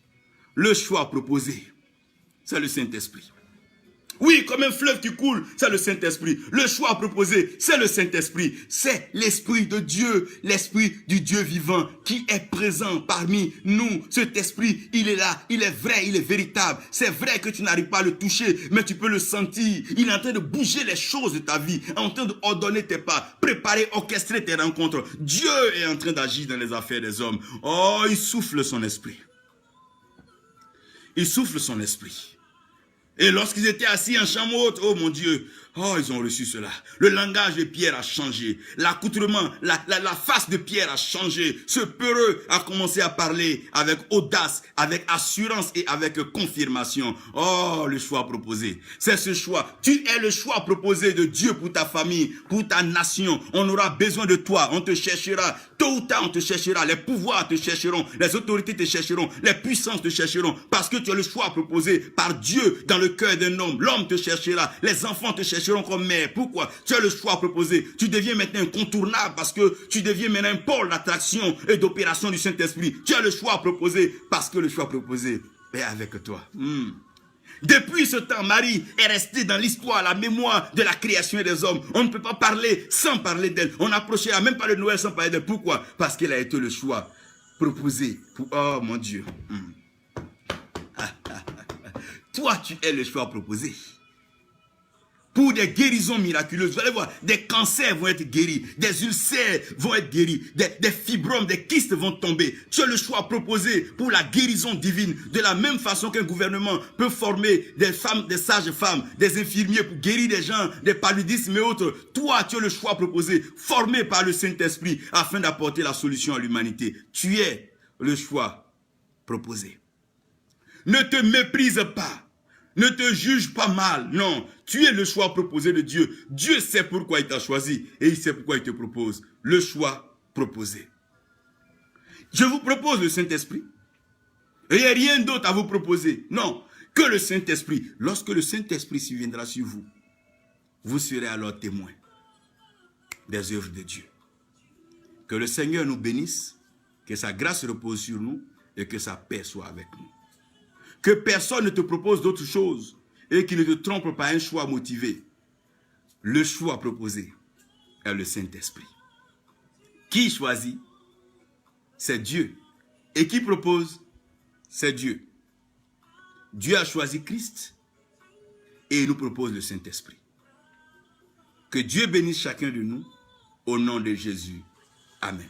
Le choix proposé, c'est le Saint-Esprit. Oui, comme un fleuve qui coule, c'est le Saint-Esprit. Le choix proposé, c'est le Saint-Esprit. C'est l'Esprit de Dieu, l'Esprit du Dieu vivant qui est présent parmi nous. Cet Esprit, il est là, il est vrai, il est véritable. C'est vrai que tu n'arrives pas à le toucher, mais tu peux le sentir. Il est en train de bouger les choses de ta vie, en train d'ordonner tes pas, préparer, orchestrer tes rencontres. Dieu est en train d'agir dans les affaires des hommes. Oh, il souffle son esprit. Il souffle son esprit. Et lorsqu'ils étaient assis en chambre haute, oh mon Dieu, oh ils ont reçu cela. Le langage de Pierre a changé. L'accoutrement, la face de Pierre a changé. Ce peureux a commencé à parler avec audace, avec assurance et avec confirmation. Oh, le choix proposé. C'est ce choix. Tu es le choix proposé de Dieu pour ta famille, pour ta nation. On aura besoin de toi. On te cherchera. Tôt ou tard, on te cherchera. Les pouvoirs te chercheront. Les autorités te chercheront. Les puissances te chercheront. Parce que tu es le choix proposé par Dieu dans le cœur d'un homme. L'homme te cherchera. Les enfants te chercheront comme mère. Pourquoi? Tu as le choix proposé. Tu deviens maintenant incontournable parce que tu deviens maintenant un pôle d'attraction et d'opération du Saint-Esprit. Tu as le choix proposé parce que le choix proposé est avec toi. Depuis ce temps, Marie est restée dans l'histoire, la mémoire de la création des hommes. On ne peut pas parler sans parler d'elle. On n'approchera même pas le Noël sans parler d'elle. Pourquoi? Parce qu'elle a été le choix proposé. Oh mon Dieu. Toi, tu es le choix proposé. Pour des guérisons miraculeuses, vous allez voir, des cancers vont être guéris, des ulcères vont être guéris, des fibromes, des kystes vont tomber. Tu as le choix proposé pour la guérison divine. De la même façon qu'un gouvernement peut former des femmes, des sages-femmes, des infirmiers pour guérir des gens, des paludismes et autres. Toi, tu as le choix proposé, formé par le Saint-Esprit, afin d'apporter la solution à l'humanité. Tu es le choix proposé. Ne te méprise pas. Ne te juge pas mal, non. Tu es le choix proposé de Dieu. Dieu sait pourquoi il t'a choisi et il sait pourquoi il te propose. Le choix proposé. Je vous propose le Saint-Esprit. Il n'y a rien d'autre à vous proposer. Non, que le Saint-Esprit. Lorsque le Saint-Esprit viendra sur vous, vous serez alors témoins des œuvres de Dieu. Que le Seigneur nous bénisse, que sa grâce repose sur nous et que sa paix soit avec nous. Que personne ne te propose d'autre chose et qu'il ne te trompe par un choix motivé. Le choix proposé est le Saint-Esprit. Qui choisit? C'est Dieu. Et qui propose? C'est Dieu. Dieu a choisi Christ et il nous propose le Saint-Esprit. Que Dieu bénisse chacun de nous au nom de Jésus. Amen.